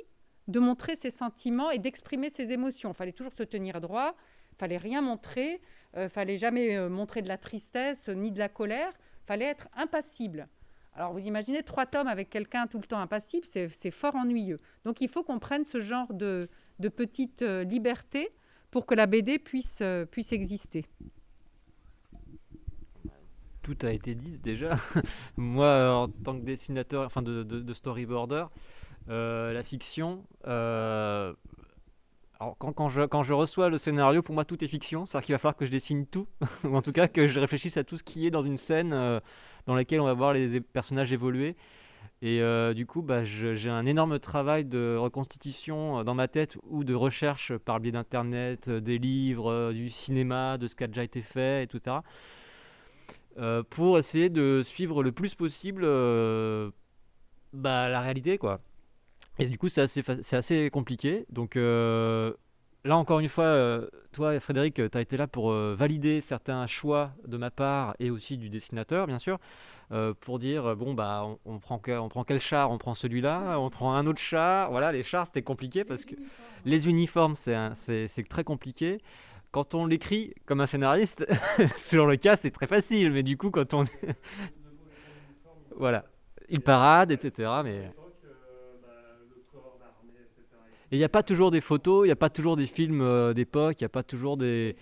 de montrer ses sentiments et d'exprimer ses émotions. Il fallait toujours se tenir droit, il ne fallait rien montrer, il ne fallait jamais montrer de la tristesse ni de la colère, il fallait être impassible. Alors vous imaginez 3 tomes avec quelqu'un tout le temps impassible, c'est fort ennuyeux. Donc il faut qu'on prenne ce genre de petite liberté pour que la BD puisse exister. Tout a été dit déjà. Moi, en tant que dessinateur, enfin de storyboarder, la fiction... Alors, quand je reçois le scénario, pour moi, tout est fiction. C'est-à-dire qu'il va falloir que je dessine tout, ou en tout cas que je réfléchisse à tout ce qui est dans une scène dans laquelle on va voir les personnages évoluer. Et du coup, j'ai un énorme travail de reconstitution dans ma tête ou de recherche par le biais d'Internet, des livres, du cinéma, de ce qui a déjà été fait, etc. pour essayer de suivre le plus possible la réalité, quoi. Et du coup, c'est assez compliqué. Donc là, encore une fois, toi, Frédéric, tu as été là pour valider certains choix de ma part et aussi du dessinateur, bien sûr, pour dire, on prend quel char? On prend celui-là, on prend un autre char. Voilà, les chars, c'était compliqué parce que les uniformes, c'est très compliqué. Quand on l'écrit comme un scénariste, sur le cas, c'est très facile. Mais du coup, quand on... Voilà, il parade, etc. Mais... Et il n'y a pas toujours des photos, il n'y a pas toujours des films d'époque, il n'y a pas toujours des...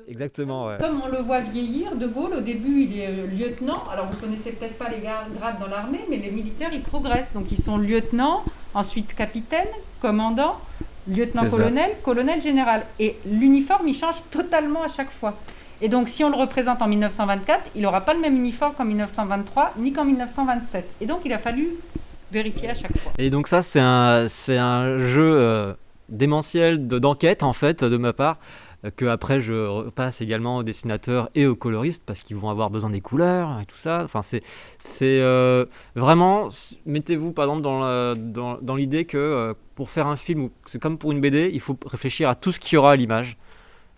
Exactement, ouais. Comme on le voit vieillir, De Gaulle, au début, il est lieutenant. Alors, vous ne connaissez peut-être pas les grades dans l'armée, mais les militaires, ils progressent. Donc, ils sont lieutenants, ensuite capitaine, commandant, lieutenant-colonel, colonel-général. Et l'uniforme, il change totalement à chaque fois. Et donc, si on le représente en 1924, il n'aura pas le même uniforme qu'en 1923, ni qu'en 1927. Et donc, il a fallu vérifier à chaque fois. Et donc ça, c'est un jeu démentiel d'enquête, en fait, de ma part, que après je repasse également aux dessinateurs et aux coloristes, parce qu'ils vont avoir besoin des couleurs et tout ça. Enfin, c'est vraiment, mettez-vous par exemple dans l'idée que pour faire un film, c'est comme pour une BD, il faut réfléchir à tout ce qu'il y aura à l'image,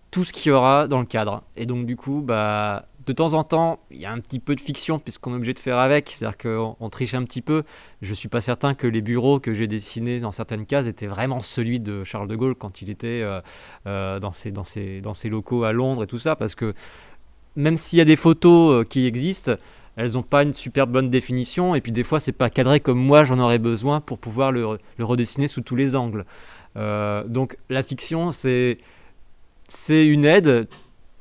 tout ce qu'il y aura dans le cadre. Et donc du coup, de temps en temps, il y a un petit peu de fiction puisqu'on est obligé de faire avec, c'est-à-dire qu'on triche un petit peu. Je ne suis pas certain que les bureaux que j'ai dessinés dans certaines cases étaient vraiment celui de Charles de Gaulle quand il était dans ses locaux à Londres et tout ça, parce que même s'il y a des photos qui existent, elles n'ont pas une super bonne définition, et puis des fois, c'est pas cadré comme moi j'en aurais besoin pour pouvoir le redessiner sous tous les angles. Donc la fiction, c'est une aide,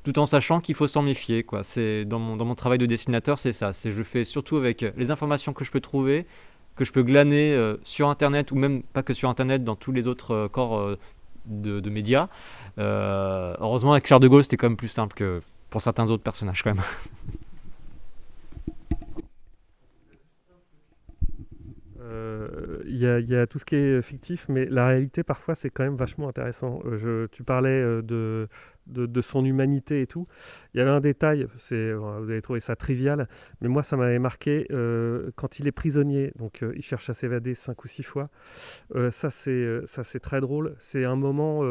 tout en sachant qu'il faut s'en méfier, quoi. C'est dans mon travail de dessinateur, c'est ça. Je fais surtout avec les informations que je peux trouver, que je peux glaner sur Internet, ou même pas que sur Internet, dans tous les autres corps de médias. Heureusement, avec Charles de Gaulle, c'était quand même plus simple que pour certains autres personnages, quand même. Il y a tout ce qui est fictif, mais la réalité, parfois, c'est quand même vachement intéressant. Tu parlais de son humanité et tout. Il y avait un détail, vous avez trouvé ça trivial, mais moi, ça m'avait marqué quand il est prisonnier, donc il cherche à s'évader 5 ou 6 fois. Ça, c'est très drôle. C'est un moment...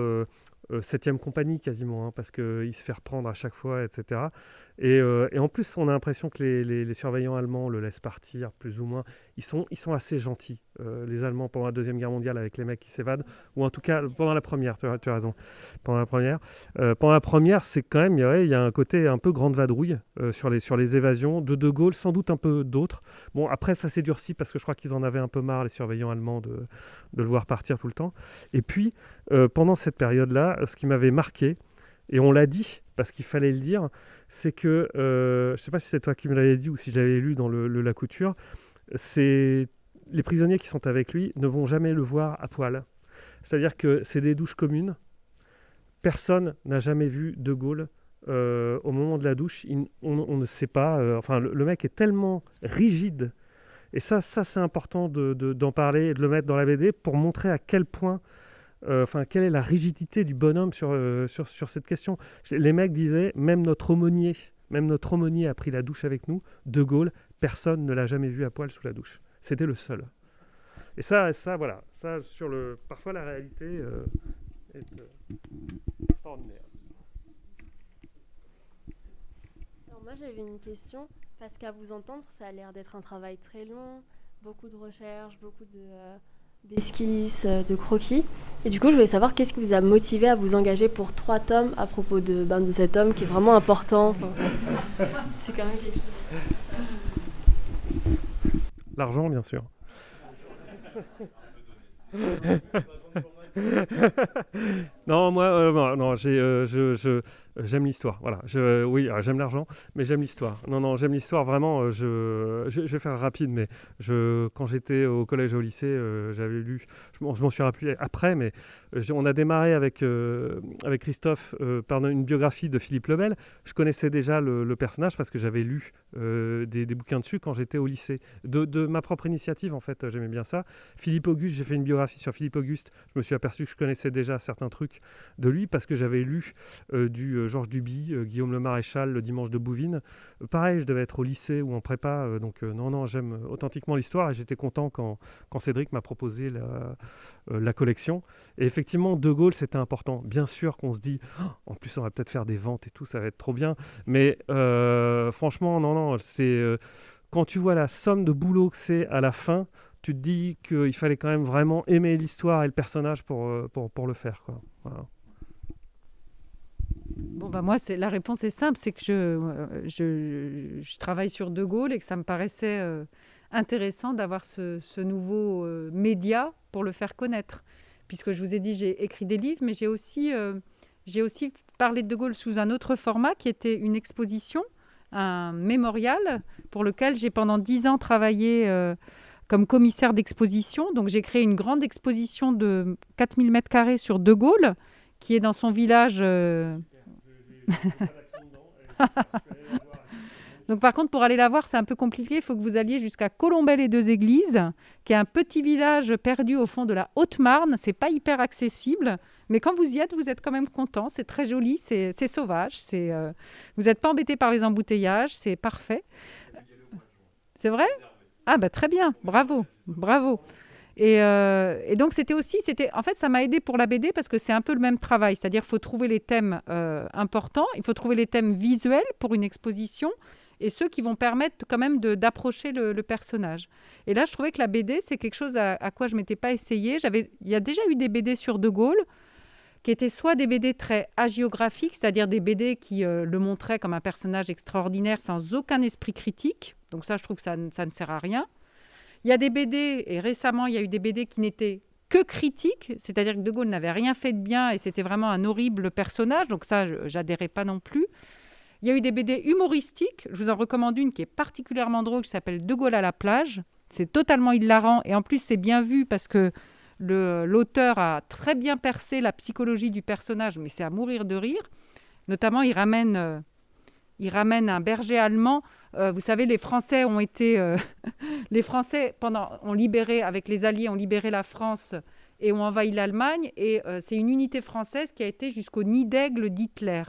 7e compagnie quasiment, hein, parce qu'il se fait reprendre à chaque fois, etc. Et en plus, on a l'impression que les surveillants allemands le laissent partir, plus ou moins. Ils sont assez gentils, les Allemands, pendant la Deuxième Guerre mondiale, avec les mecs qui s'évadent, ou en tout cas pendant la Première, tu as raison. Pendant la Première, c'est quand même, il y a un côté un peu grande vadrouille sur les évasions de Gaulle, sans doute un peu d'autres. Bon, après, ça s'est durci, parce que je crois qu'ils en avaient un peu marre, les surveillants allemands, de le voir partir tout le temps. Et puis, pendant cette période-là, ce qui m'avait marqué, et on l'a dit, parce qu'il fallait le dire, c'est que, je ne sais pas si c'est toi qui me l'avais dit ou si j'avais lu dans La Couture, c'est les prisonniers qui sont avec lui ne vont jamais le voir à poil. C'est-à-dire que c'est des douches communes. Personne n'a jamais vu De Gaulle au moment de la douche. On ne sait pas. Le mec est tellement rigide. Et ça c'est important d'en parler et de le mettre dans la BD pour montrer à quel point... quelle est la rigidité du bonhomme sur cette question. Les mecs disaient, même notre aumônier a pris la douche avec nous. De Gaulle, personne ne l'a jamais vu à poil sous la douche. C'était le seul. Et ça voilà. Ça, parfois, la réalité est extraordinaire. Alors moi, j'avais une question, parce qu'à vous entendre, ça a l'air d'être un travail très long, beaucoup de recherches, beaucoup d'esquisses, de croquis. Et du coup, je voulais savoir qu'est-ce qui vous a motivé à vous engager pour 3 tomes à propos de cet homme qui est vraiment important. C'est quand même quelque chose. L'argent, bien sûr. Non, moi, non, j'aime l'histoire. Voilà. Oui, j'aime l'argent, mais j'aime l'histoire. Non, j'aime l'histoire vraiment. Je vais faire rapide, mais quand j'étais au collège et au lycée, j'avais lu. Je m'en suis rappelé après, mais on a démarré avec Christophe par une biographie de Philippe le Bel. Je connaissais déjà le personnage parce que j'avais lu des bouquins dessus quand j'étais au lycée. De ma propre initiative, en fait, j'aimais bien ça. Philippe Auguste, j'ai fait une biographie sur Philippe Auguste. Je me suis aperçu que je connaissais déjà certains trucs de lui parce que j'avais lu du Georges Duby, Guillaume le Maréchal, Le Dimanche de Bouvines. Pareil, je devais être au lycée ou en prépa, non, j'aime authentiquement l'histoire et j'étais content quand Cédric m'a proposé la collection. Et effectivement, De Gaulle, c'était important. Bien sûr qu'on se dit, en plus, on va peut-être faire des ventes et tout, ça va être trop bien. Mais franchement, non, c'est quand tu vois la somme de boulot que c'est à la fin, tu te dis qu'il fallait quand même vraiment aimer l'histoire et le personnage pour le faire, quoi. Voilà. Bon, moi, la réponse est simple, c'est que je travaille sur De Gaulle et que ça me paraissait intéressant d'avoir ce nouveau média pour le faire connaître. Puisque je vous ai dit, j'ai écrit des livres, mais j'ai aussi parlé de Gaulle sous un autre format qui était une exposition, un mémorial pour lequel j'ai pendant 10 ans travaillé comme commissaire d'exposition. Donc j'ai créé une grande exposition de 4000 m² sur De Gaulle, qui est dans son village. Donc par contre, pour aller la voir, c'est un peu compliqué. Il faut que vous alliez jusqu'à Colombey-les-Deux-Églises, qui est un petit village perdu au fond de la Haute-Marne. C'est pas hyper accessible, mais quand vous y êtes, vous êtes quand même content. C'est très joli, c'est sauvage. Vous n'êtes pas embêté par les embouteillages, c'est parfait. C'est vrai ? Ah très bien, bravo. Et donc en fait, ça m'a aidé pour la BD parce que c'est un peu le même travail, c'est-à-dire qu'il faut trouver les thèmes importants, il faut trouver les thèmes visuels pour une exposition et ceux qui vont permettre quand même d'approcher le personnage. Et là, je trouvais que la BD, c'est quelque chose à quoi je ne m'étais pas essayée. Il y a déjà eu des BD sur De Gaulle qui étaient soit des BD très hagiographiques, c'est-à-dire des BD qui le montraient comme un personnage extraordinaire sans aucun esprit critique. Donc ça, je trouve que ça ne sert à rien. Il y a des BD, et récemment, il y a eu des BD qui n'étaient que critiques, c'est-à-dire que De Gaulle n'avait rien fait de bien et c'était vraiment un horrible personnage, donc ça, j'adhérais pas non plus. Il y a eu des BD humoristiques, je vous en recommande une qui est particulièrement drôle, qui s'appelle De Gaulle à la plage. C'est totalement hilarant et en plus, c'est bien vu parce que l'auteur a très bien percé la psychologie du personnage, mais c'est à mourir de rire. Notamment, il ramène un berger allemand. Vous savez, les Français ont été... les Français, ont libéré, avec les Alliés, ont libéré la France et ont envahi l'Allemagne. Et c'est une unité française qui a été jusqu'au nid d'aigle d'Hitler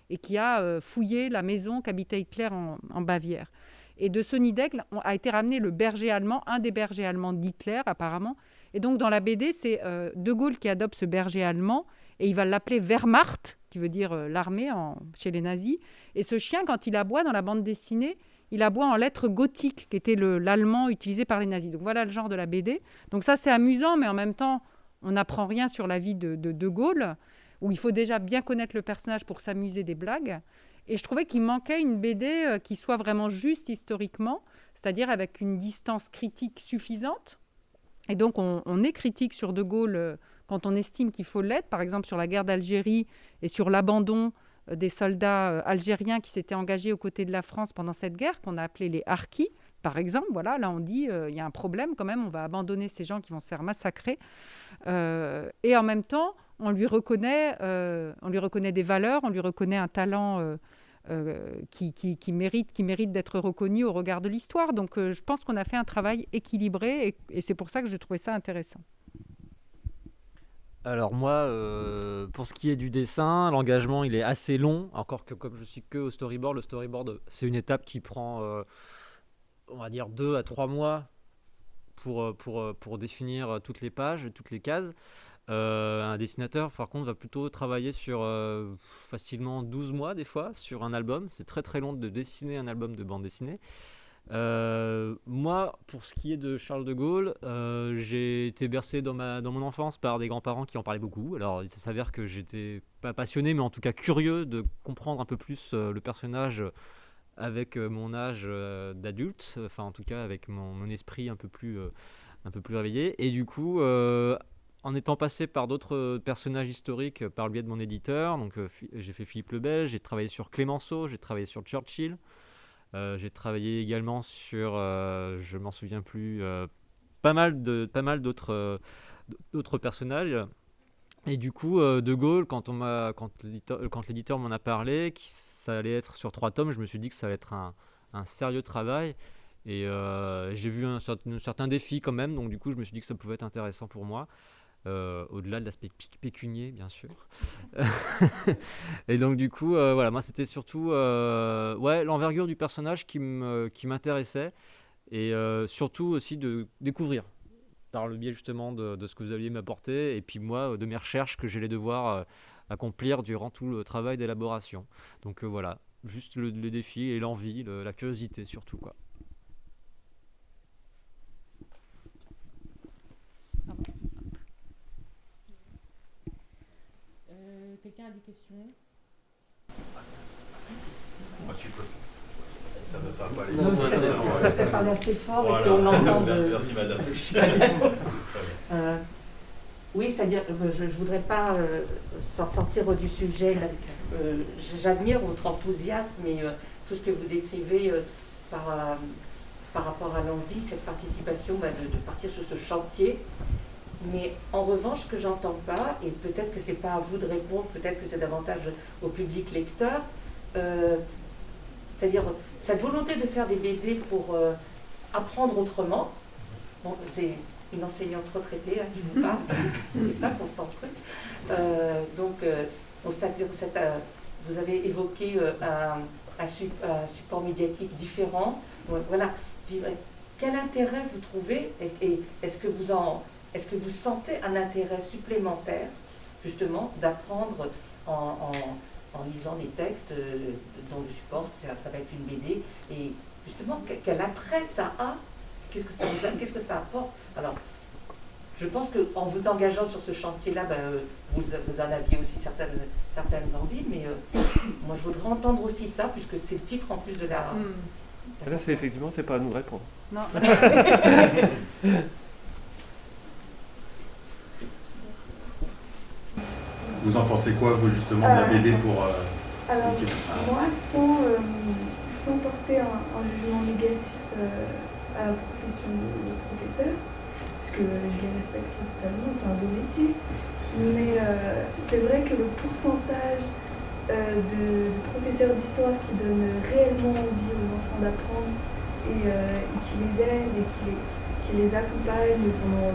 et qui a fouillé la maison qu'habitait Hitler en Bavière. Et de ce nid d'aigle a été ramené le berger allemand, un des bergers allemands d'Hitler apparemment. Et donc dans la BD, c'est De Gaulle qui adopte ce berger allemand et il va l'appeler Wehrmacht, qui veut dire l'armée chez les nazis. Et ce chien, quand il aboie dans la bande dessinée, il aboie en lettres gothiques, qui était l'allemand utilisé par les nazis. Donc voilà le genre de la BD. Donc ça, c'est amusant, mais en même temps, on n'apprend rien sur la vie de Gaulle, où il faut déjà bien connaître le personnage pour s'amuser des blagues. Et je trouvais qu'il manquait une BD qui soit vraiment juste historiquement, c'est-à-dire avec une distance critique suffisante. Et donc, on est critique sur De Gaulle quand on estime qu'il faut l'être, par exemple sur la guerre d'Algérie et sur l'abandon des soldats algériens qui s'étaient engagés aux côtés de la France pendant cette guerre, qu'on a appelé les harkis, par exemple. Voilà, là, on dit il y a un problème quand même, on va abandonner ces gens qui vont se faire massacrer. Et en même temps, on lui reconnaît des valeurs, on lui reconnaît un talent qui mérite d'être reconnu au regard de l'histoire. Donc, je pense qu'on a fait un travail équilibré et c'est pour ça que je trouvais ça intéressant. Alors moi, pour ce qui est du dessin, l'engagement il est assez long, encore que comme je suis que au storyboard, le storyboard c'est une étape qui prend, on va dire 2 à 3 mois pour définir toutes les pages, toutes les cases. Un dessinateur par contre va plutôt travailler sur facilement 12 mois des fois sur un album. C'est très très long de dessiner un album de bande dessinée. Moi, pour ce qui est de Charles de Gaulle, j'ai été bercé dans mon enfance par des grands-parents qui en parlaient beaucoup. Alors, il s'avère que j'étais pas passionné, mais en tout cas curieux de comprendre un peu plus le personnage avec mon âge d'adulte, enfin en tout cas avec mon esprit un peu plus réveillé. Et du coup, en étant passé par d'autres personnages historiques par le biais de mon éditeur, donc j'ai fait Philippe le Belge, j'ai travaillé sur Clémenceau, j'ai travaillé sur Churchill. J'ai travaillé également sur, je m'en souviens plus, pas mal d'autres personnages. Et du coup, De Gaulle, quand l'éditeur m'en a parlé, que ça allait être sur 3 tomes, je me suis dit que ça allait être un sérieux travail. Et j'ai vu un certain défi quand même, donc du coup, je me suis dit que ça pouvait être intéressant pour moi. au-delà de l'aspect pécunier, bien sûr. Et donc, du coup, voilà, moi, c'était surtout l'envergure du personnage qui m'intéressait, et surtout aussi de découvrir, par le biais justement de ce que vous alliez m'apporter, et puis moi, de mes recherches que j'allais devoir accomplir durant tout le travail d'élaboration. Donc voilà, juste le défi et l'envie, la curiosité surtout, quoi. Quelqu'un a des questions? Tu peux. Ça va pas aller. On va peut-être parler assez fort et qu'on entende. Merci madame. Oui, c'est-à-dire, je ne voudrais pas s'en sortir du sujet. J'admire votre enthousiasme et tout ce que vous décrivez par rapport à l'envie, cette participation de partir sur ce chantier. Mais en revanche, ce que j'entends pas, et peut-être que ce n'est pas à vous de répondre, peut-être que c'est davantage au public lecteur, c'est-à-dire cette volonté de faire des BD pour apprendre autrement. Bon, c'est une enseignante retraitée qui vous parle, je ne sais pas pour son truc. Vous avez évoqué un support médiatique différent. Donc, voilà. Quel intérêt vous trouvez et est-ce que vous sentez un intérêt supplémentaire, justement, d'apprendre en lisant les textes dont le support, ça va être une BD, et justement, quel attrait ça a? Qu'est-ce que ça vous aide? Qu'est-ce que ça apporte? Alors, je pense qu'en vous engageant sur ce chantier-là, vous en aviez aussi certaines envies, mais moi, je voudrais entendre aussi ça, puisque c'est le titre en plus de la... Et là, c'est pas à nous de répondre. Non. Vous en pensez quoi, vous, justement, de la BD pour... Alors, moi, sans porter un jugement négatif à la profession de professeur, parce que je les respecte totalement, c'est un beau métier, mais c'est vrai que le pourcentage de professeurs d'histoire qui donnent réellement envie aux enfants d'apprendre et qui les aident et qui les accompagnent pendant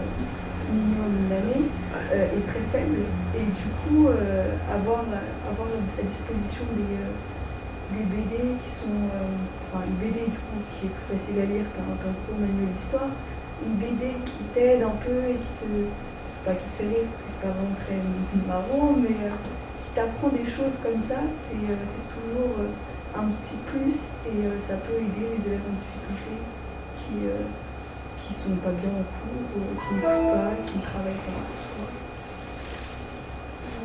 minimum une année est très faible, et du coup avoir à disposition des BD qui sont une BD du coup qui est plus facile à lire qu'un court manuel d'histoire, une BD qui t'aide un peu et qui te fait rire parce que c'est pas vraiment très marrant, mais qui t'apprend des choses comme ça, c'est toujours un petit plus, et ça peut aider les élèves en difficulté qui sont pas bien en cours, qui n'écoutent pas, qui ne travaillent pas.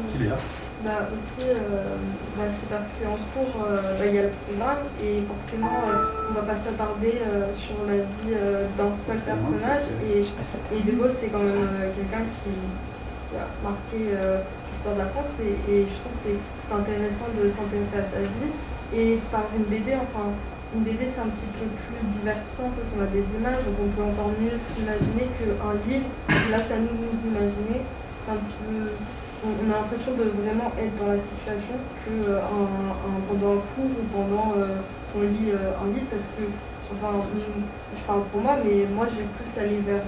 Sylvia. Aussi, c'est parce qu'en cours, il y a le programme, et forcément, on ne va pas s'attarder sur la vie d'un seul personnage. Et De Gaulle, c'est quand même quelqu'un qui a marqué l'histoire de la France, et je trouve que c'est intéressant de s'intéresser à sa vie. Et par une BD, une BD, c'est un petit peu plus divertissant parce qu'on a des images, donc on peut encore mieux s'imaginer qu'un livre. Là, ça nous imaginer. C'est un petit peu... On a l'impression de vraiment être dans la situation pendant un cours ou pendant qu'on lit un livre, parce que, je parle pour moi, mais moi, je vais plus aller vers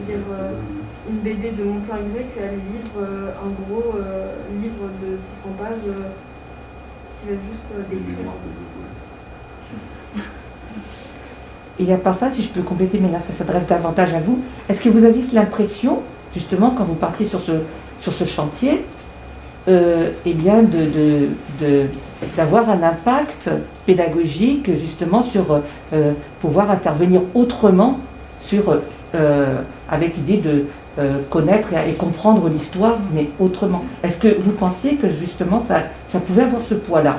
lire une BD de mon plein gré qu'aller lire un gros livre de 600 pages qui va juste décrire. Et à part ça, si je peux compléter, mais là ça s'adresse davantage à vous, est-ce que vous avez l'impression, justement, quand vous partiez sur ce chantier, d'avoir un impact pédagogique, justement, sur pouvoir intervenir autrement avec l'idée de connaître et comprendre l'histoire, mais autrement? Est-ce que vous pensiez que, justement, ça pouvait avoir ce poids-là?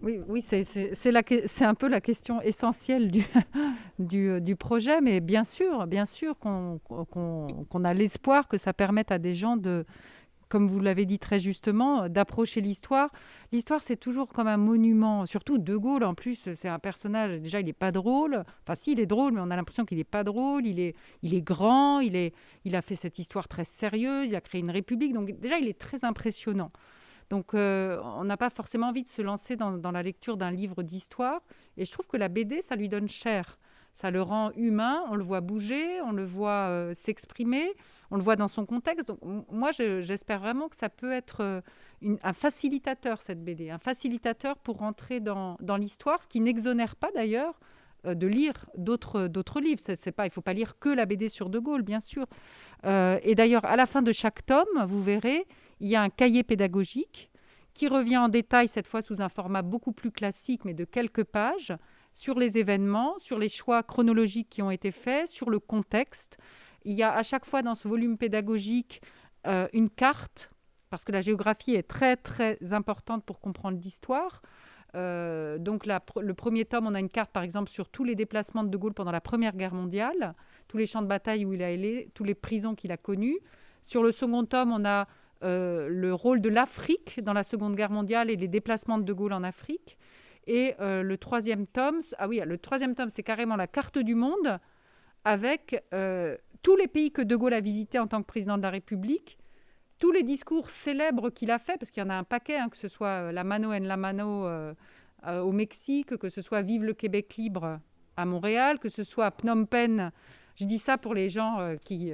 Oui, c'est un peu la question essentielle du projet, mais bien sûr qu'on a l'espoir que ça permette à des gens de, comme vous l'avez dit très justement, d'approcher l'histoire. L'histoire, c'est toujours comme un monument, surtout De Gaulle en plus, c'est un personnage, déjà il n'est pas drôle, enfin si, il est drôle, mais on a l'impression qu'il n'est pas drôle, il est grand, il a fait cette histoire très sérieuse, il a créé une république, donc déjà il est très impressionnant. Donc, on n'a pas forcément envie de se lancer dans la lecture d'un livre d'histoire. Et je trouve que la BD, ça lui donne chair. Ça le rend humain, on le voit bouger, on le voit s'exprimer, on le voit dans son contexte. Donc, moi, j'espère vraiment que ça peut être un facilitateur, cette BD, un facilitateur pour rentrer dans l'histoire, ce qui n'exonère pas d'ailleurs de lire d'autres livres. Il ne faut pas lire que la BD sur De Gaulle, bien sûr. Et d'ailleurs, à la fin de chaque tome, vous verrez, il y a un cahier pédagogique qui revient en détail, cette fois sous un format beaucoup plus classique, mais de quelques pages, sur les événements, sur les choix chronologiques qui ont été faits, sur le contexte. Il y a à chaque fois dans ce volume pédagogique une carte, parce que la géographie est très, très importante pour comprendre l'histoire. Donc le premier tome, on a une carte par exemple sur tous les déplacements de Gaulle pendant la Première Guerre mondiale, tous les champs de bataille où il a allé, toutes les prisons qu'il a connues. Sur le second tome, on a le rôle de l'Afrique dans la Seconde Guerre mondiale et les déplacements de Gaulle en Afrique. Et le troisième tome, c'est carrément la carte du monde avec tous les pays que De Gaulle a visités en tant que président de la République, tous les discours célèbres qu'il a fait, parce qu'il y en a un paquet, que ce soit la Mano en la Mano au Mexique, que ce soit Vive le Québec libre à Montréal, que ce soit à Phnom Penh. Je dis ça pour les gens qui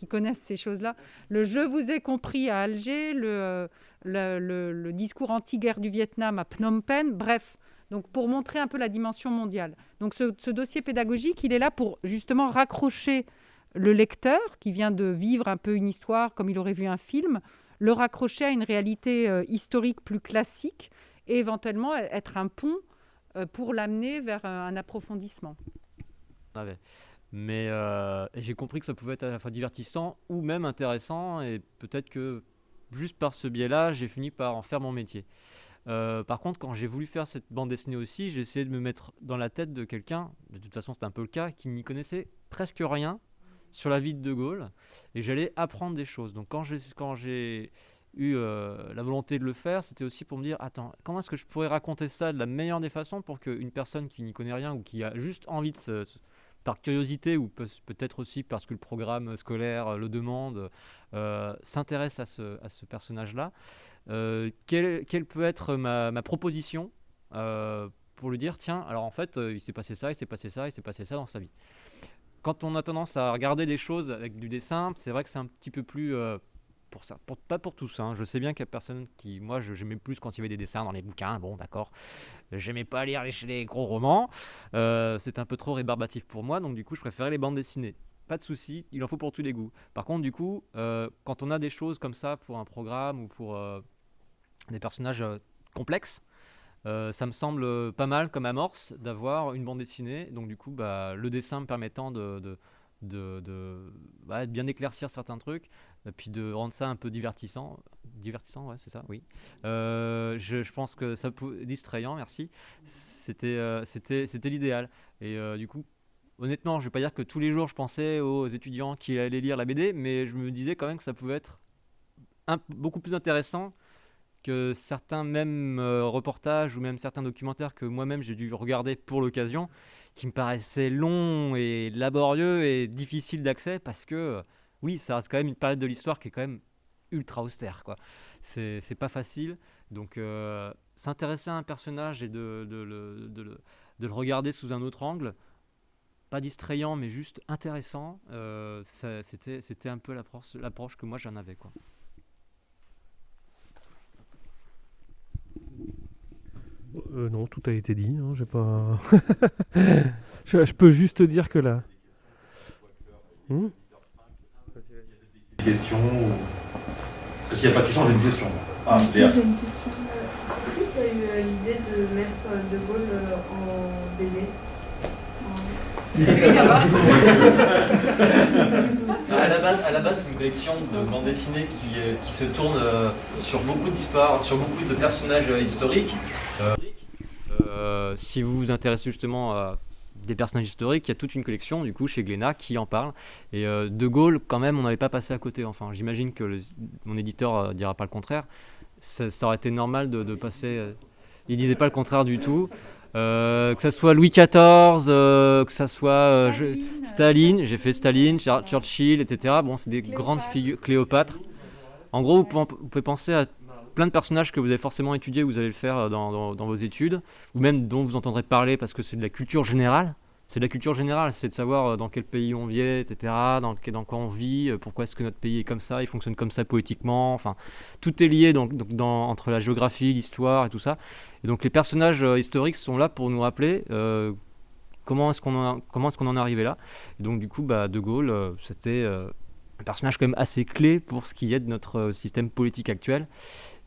connaissent ces choses-là. Le « Je vous ai compris » à Alger, le discours anti-guerre du Vietnam à Phnom Penh, bref. Donc, pour montrer un peu la dimension mondiale. Donc, ce dossier pédagogique, il est là pour justement raccrocher le lecteur qui vient de vivre un peu une histoire comme il aurait vu un film, le raccrocher à une réalité historique plus classique et éventuellement être un pont pour l'amener vers un approfondissement. Mais j'ai compris que ça pouvait être à la fois divertissant ou même intéressant, et peut-être que juste par ce biais-là, j'ai fini par en faire mon métier. Par contre, quand j'ai voulu faire cette bande dessinée aussi, j'ai essayé de me mettre dans la tête de quelqu'un, de toute façon c'était un peu le cas, qui n'y connaissait presque rien sur la vie de Gaulle, et j'allais apprendre des choses. Donc quand j'ai eu la volonté de le faire, c'était aussi pour me dire, attends, comment est-ce que je pourrais raconter ça de la meilleure des façons pour qu'une personne qui n'y connaît rien ou qui a juste envie par curiosité ou peut-être aussi parce que le programme scolaire le demande, s'intéresse à ce personnage-là, quelle peut être ma proposition pour lui dire, tiens, alors en fait, il s'est passé ça, il s'est passé ça, il s'est passé ça dans sa vie. Quand on a tendance à regarder des choses avec du dessin, c'est vrai que c'est un petit peu plus... pour ça, pas pour tous, hein. Je sais bien qu'il y a personne qui... Moi, j'aimais plus quand il y avait des dessins dans les bouquins, bon, d'accord. J'aimais pas lire les gros romans. C'était un peu trop rébarbatif pour moi, donc du coup, je préférais les bandes dessinées. Pas de souci, il en faut pour tous les goûts. Par contre, du coup, quand on a des choses comme ça pour un programme ou pour des personnages complexes, ça me semble pas mal comme amorce d'avoir une bande dessinée. Donc du coup, le dessin me permettant de bien éclaircir certains trucs, et puis de rendre ça un peu divertissant, ouais, c'est ça, oui. Je pense que ça peut distrayant, merci. C'était l'idéal. Et du coup, honnêtement, je vais pas dire que tous les jours je pensais aux étudiants qui allaient lire la BD, mais je me disais quand même que ça pouvait être beaucoup plus intéressant que certains même reportages ou même certains documentaires que moi-même j'ai dû regarder pour l'occasion, qui me paraissaient longs et laborieux et difficiles d'accès, parce que oui, ça reste quand même une période de l'histoire qui est quand même ultra austère, quoi. C'est pas facile, donc s'intéresser à un personnage et de le regarder sous un autre angle, pas distrayant mais juste intéressant, c'était un peu l'approche que moi j'en avais, quoi. Non, tout a été dit. J'ai pas. je peux juste dire que là. Question ou... Parce que s'il n'y a pas de question, j'ai une question. Ah, Si, Léa. j'ai une question. Qui a eu l'idée de mettre De Gaulle en BD À la base, c'est une collection de bandes dessinées qui se tourne sur beaucoup d'histoires, sur beaucoup de personnages historiques. Si vous vous intéressez justement à des personnages historiques, il y a toute une collection du coup chez Glénat qui en parle. Et De Gaulle, quand même, on n'avait pas passé à côté. Enfin, j'imagine que mon éditeur dira pas le contraire. Ça aurait été normal de passer. Il disait pas le contraire du tout. Que ça soit Louis XIV, que ça soit Staline, j'ai fait Staline, Churchill, etc. Bon, c'est des grandes figures, Cléopâtre. En gros, vous pouvez penser à plein de personnages que vous avez forcément étudiés, vous allez le faire dans vos études, ou même dont vous entendrez parler parce que c'est de la culture générale c'est de la culture générale, c'est de savoir dans quel pays on vit, etc., dans quoi on vit, pourquoi est-ce que notre pays est comme ça, il fonctionne comme ça poétiquement, enfin, tout est lié entre la géographie, l'histoire et tout ça. Et donc les personnages historiques sont là pour nous rappeler comment est-ce qu'on en est arrivé là. Et donc du coup, De Gaulle, c'était un personnage quand même assez clé pour ce qui est de notre système politique actuel.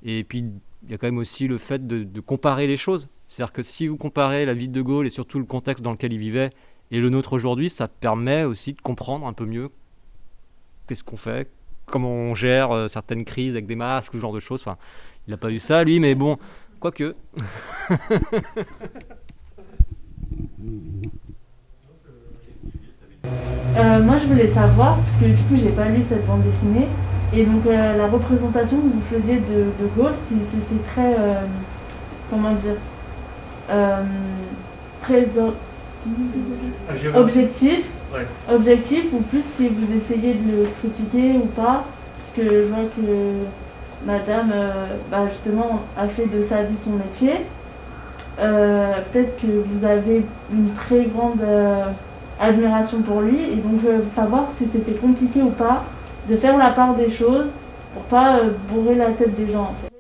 Et puis, il y a quand même aussi le fait de comparer les choses. C'est-à-dire que si vous comparez la vie de Gaulle et surtout le contexte dans lequel il vivait et le nôtre aujourd'hui, ça permet aussi de comprendre un peu mieux qu'est-ce qu'on fait, comment on gère certaines crises avec des masques, ce genre de choses. Enfin, il n'a pas eu ça, lui, mais bon, quoique. Moi, je voulais savoir, parce que du coup, j'ai pas lu cette bande dessinée, et donc la représentation que vous faisiez de Gaulle, si c'était très, comment dire, très objectif, Ouais. objectif, ou plus si vous essayez de le critiquer ou pas, parce que je vois que madame, justement, a fait de sa vie son métier. Peut-être que vous avez une très grande admiration pour lui, et donc je veux savoir si c'était compliqué ou pas de faire la part des choses pour pas bourrer la tête des gens, en fait.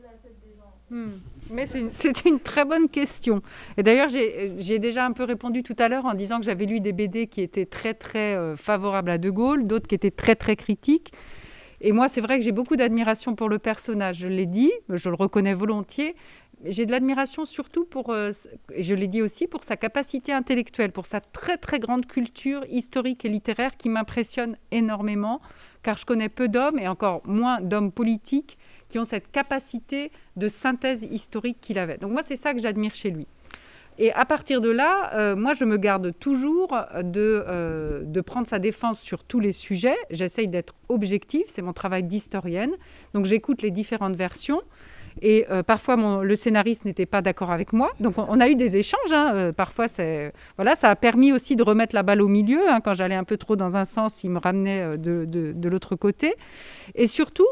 Mais c'est une très bonne question. Et d'ailleurs, j'ai déjà un peu répondu tout à l'heure en disant que j'avais lu des BD qui étaient très, très favorables à De Gaulle, d'autres qui étaient très, très critiques. Et moi, c'est vrai que j'ai beaucoup d'admiration pour le personnage. Je l'ai dit, je le reconnais volontiers. J'ai de l'admiration surtout et je l'ai dit aussi, pour sa capacité intellectuelle, pour sa très, très grande culture historique et littéraire qui m'impressionne énormément, car je connais peu d'hommes, et encore moins d'hommes politiques, qui ont cette capacité de synthèse historique qu'il avait. Donc moi, c'est ça que j'admire chez lui. Et à partir de là, moi, je me garde toujours de prendre sa défense sur tous les sujets. J'essaye d'être objective, c'est mon travail d'historienne. Donc j'écoute les différentes versions. Et parfois, le scénariste n'était pas d'accord avec moi. Donc on a eu des échanges. Parfois, ça a permis aussi de remettre la balle au milieu. Quand j'allais un peu trop dans un sens, il me ramenait de l'autre côté. Et surtout,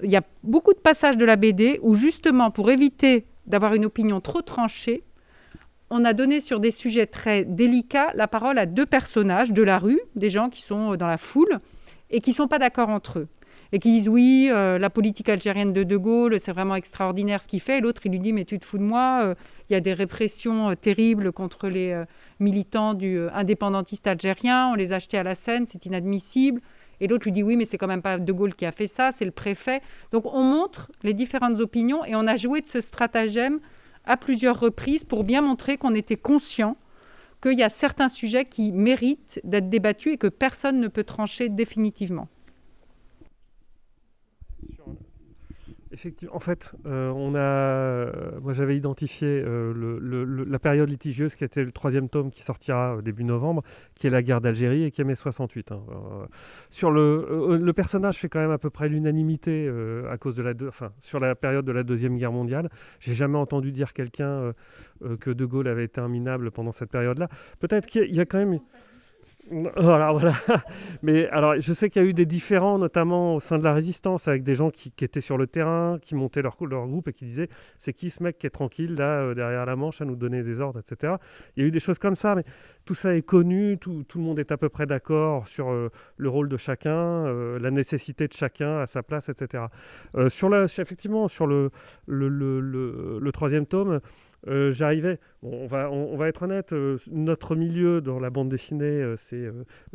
il y a beaucoup de passages de la BD où justement, pour éviter d'avoir une opinion trop tranchée, on a donné sur des sujets très délicats la parole à deux personnages de la rue, des gens qui sont dans la foule et qui ne sont pas d'accord entre eux. Et qui disent oui, la politique algérienne de Gaulle, c'est vraiment extraordinaire ce qu'il fait. Et l'autre, il lui dit, mais tu te fous de moi, il y a des répressions terribles contre les militants indépendantistes algériens, on les a achetés à la Seine, c'est inadmissible. Et l'autre lui dit, oui, mais c'est quand même pas De Gaulle qui a fait ça, c'est le préfet. Donc on montre les différentes opinions et on a joué de ce stratagème à plusieurs reprises pour bien montrer qu'on était conscient qu'il y a certains sujets qui méritent d'être débattus et que personne ne peut trancher définitivement. Effectivement, en fait, moi j'avais identifié la période litigieuse qui était le 3e tome qui sortira début novembre, qui est la guerre d'Algérie et qui est mai 68. Sur le personnage fait quand même à peu près l'unanimité à cause sur la période de la Deuxième Guerre mondiale. J'ai jamais entendu dire quelqu'un que De Gaulle avait été un minable pendant cette période-là. Peut-être qu'il y a quand même... Voilà. Mais alors, je sais qu'il y a eu des différends, notamment au sein de la résistance, avec des gens qui étaient sur le terrain, qui montaient leur groupe et qui disaient « c'est qui ce mec qui est tranquille, là, derrière la Manche, à nous donner des ordres, etc. » Il y a eu des choses comme ça, mais tout ça est connu, tout le monde est à peu près d'accord sur le rôle de chacun, la nécessité de chacun à sa place, etc. Effectivement, sur le 3e tome, j'arrivais, on va être honnête, notre milieu dans la bande dessinée, c'est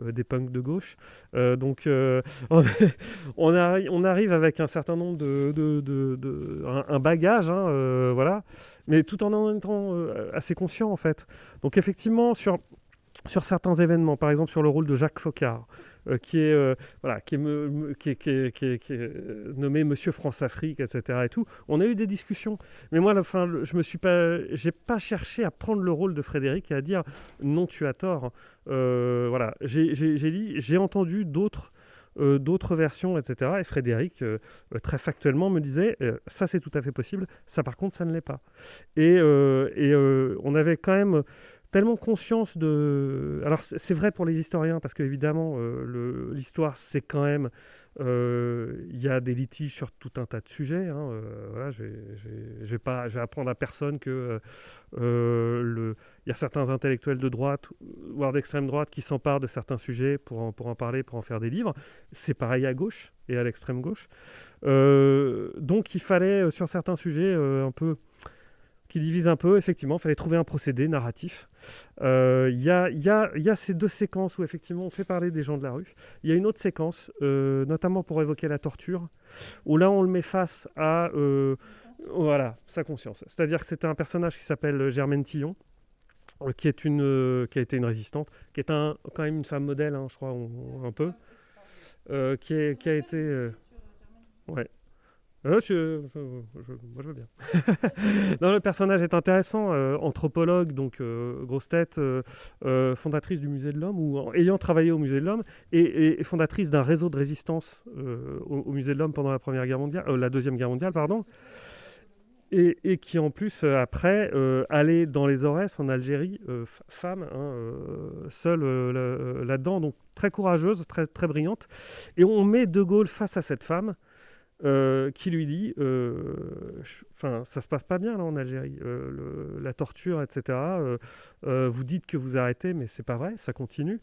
des punks de gauche. Donc on arrive avec un certain nombre un bagage, voilà, mais tout en étant assez conscient en fait. Donc effectivement, sur certains événements, par exemple sur le rôle de Jacques Foccart, qui est nommé Monsieur France-Afrique, etc. et tout. On a eu des discussions, mais moi, à la fin, j'ai pas cherché à prendre le rôle de Frédéric et à dire non, tu as tort. Voilà, j'ai entendu d'autres versions, etc. Et Frédéric, très factuellement, me disait ça, c'est tout à fait possible. Ça, par contre, ça ne l'est pas. Et on avait quand même tellement conscience de... Alors c'est vrai pour les historiens, parce qu'évidemment, l'histoire, c'est quand même... Il y a des litiges sur tout un tas de sujets. Voilà, je vais apprendre à personne que il y a certains intellectuels de droite, voire d'extrême droite, qui s'emparent de certains sujets pour en parler, pour en faire des livres. C'est pareil à gauche et à l'extrême gauche. Donc il fallait, sur certains sujets un peu... qui divise un peu, effectivement, il fallait trouver un procédé narratif. Il y a ces 2 séquences où, effectivement, on fait parler des gens de la rue. Il y a une autre séquence, notamment pour évoquer la torture, où là, on le met face à voilà, sa conscience. C'est-à-dire que c'était un personnage qui s'appelle Germaine Tillon, qui a été une résistante, qui est quand même une femme modèle, je crois, un peu, qui a été... ouais. Moi je veux bien. Non, le personnage est intéressant, anthropologue, donc grosse tête, fondatrice du Musée de l'Homme, ou ayant travaillé au Musée de l'Homme, et fondatrice d'un réseau de résistance au Musée de l'Homme pendant la Deuxième Guerre mondiale, pardon, et qui en plus, après, allait dans les Aurès, en Algérie, femme, seule là-dedans, donc très courageuse, très, très brillante, et on met De Gaulle face à cette femme, qui lui dit ça se passe pas bien là en Algérie, la torture, etc. Vous dites que vous arrêtez, mais c'est pas vrai, ça continue.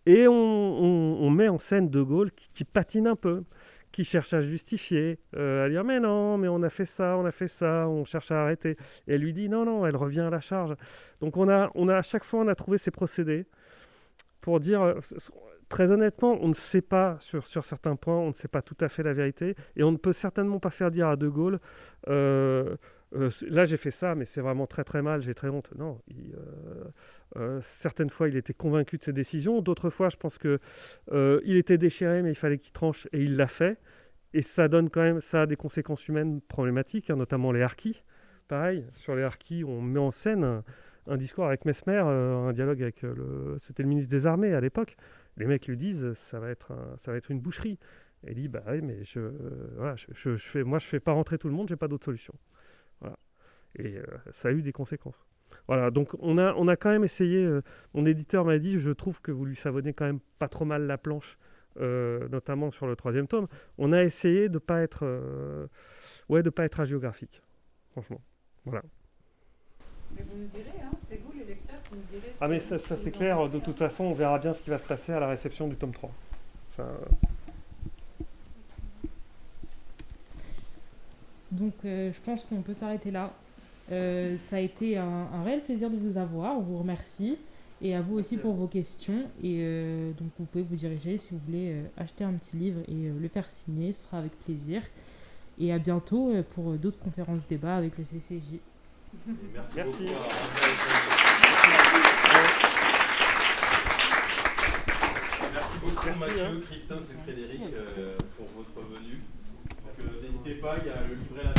Et on met en scène De Gaulle qui patine un peu, qui cherche à justifier, à dire mais non, mais on a fait ça, on cherche à arrêter. Et elle lui dit non, elle revient à la charge. Donc on a à chaque fois on a trouvé ces procédés pour dire... Très honnêtement, on ne sait pas, sur certains points, on ne sait pas tout à fait la vérité, et on ne peut certainement pas faire dire à De Gaulle là j'ai fait ça, mais c'est vraiment très très mal, j'ai très honte. Non, certaines fois il était convaincu de ses décisions, d'autres fois je pense qu'il était déchiré, mais il fallait qu'il tranche, et il l'a fait, et ça donne quand même, ça a des conséquences humaines problématiques, notamment les harkis. Pareil, sur les harkis, on met en scène un discours avec Mesmer, un dialogue avec c'était le ministre des Armées à l'époque. Les mecs lui disent ça va être une boucherie. Et il dit bah oui, mais je fais pas rentrer tout le monde, j'ai pas d'autre solution. Voilà. Et ça a eu des conséquences. Voilà, donc on a quand même essayé. Mon éditeur m'a dit je trouve que vous lui savonnez quand même pas trop mal la planche, notamment sur le 3e tome. On a essayé de pas être hagiographique, franchement. Voilà. Mais vous nous direz, c'est vous les lecteurs qui nous direz... Ah mais ça c'est clair, de toute façon on verra bien ce qui va se passer à la réception du tome 3. Donc je pense qu'on peut s'arrêter là. Ça a été un réel plaisir de vous avoir, on vous remercie, et à vous aussi pour vos questions. Et donc vous pouvez vous diriger si vous voulez acheter un petit livre et le faire signer, ce sera avec plaisir. Et à bientôt pour d'autres conférences débats avec le CCJ. Merci. Merci beaucoup Mathieu, Christophe et Frédéric pour votre venue. Donc n'hésitez pas, il y a le livret là.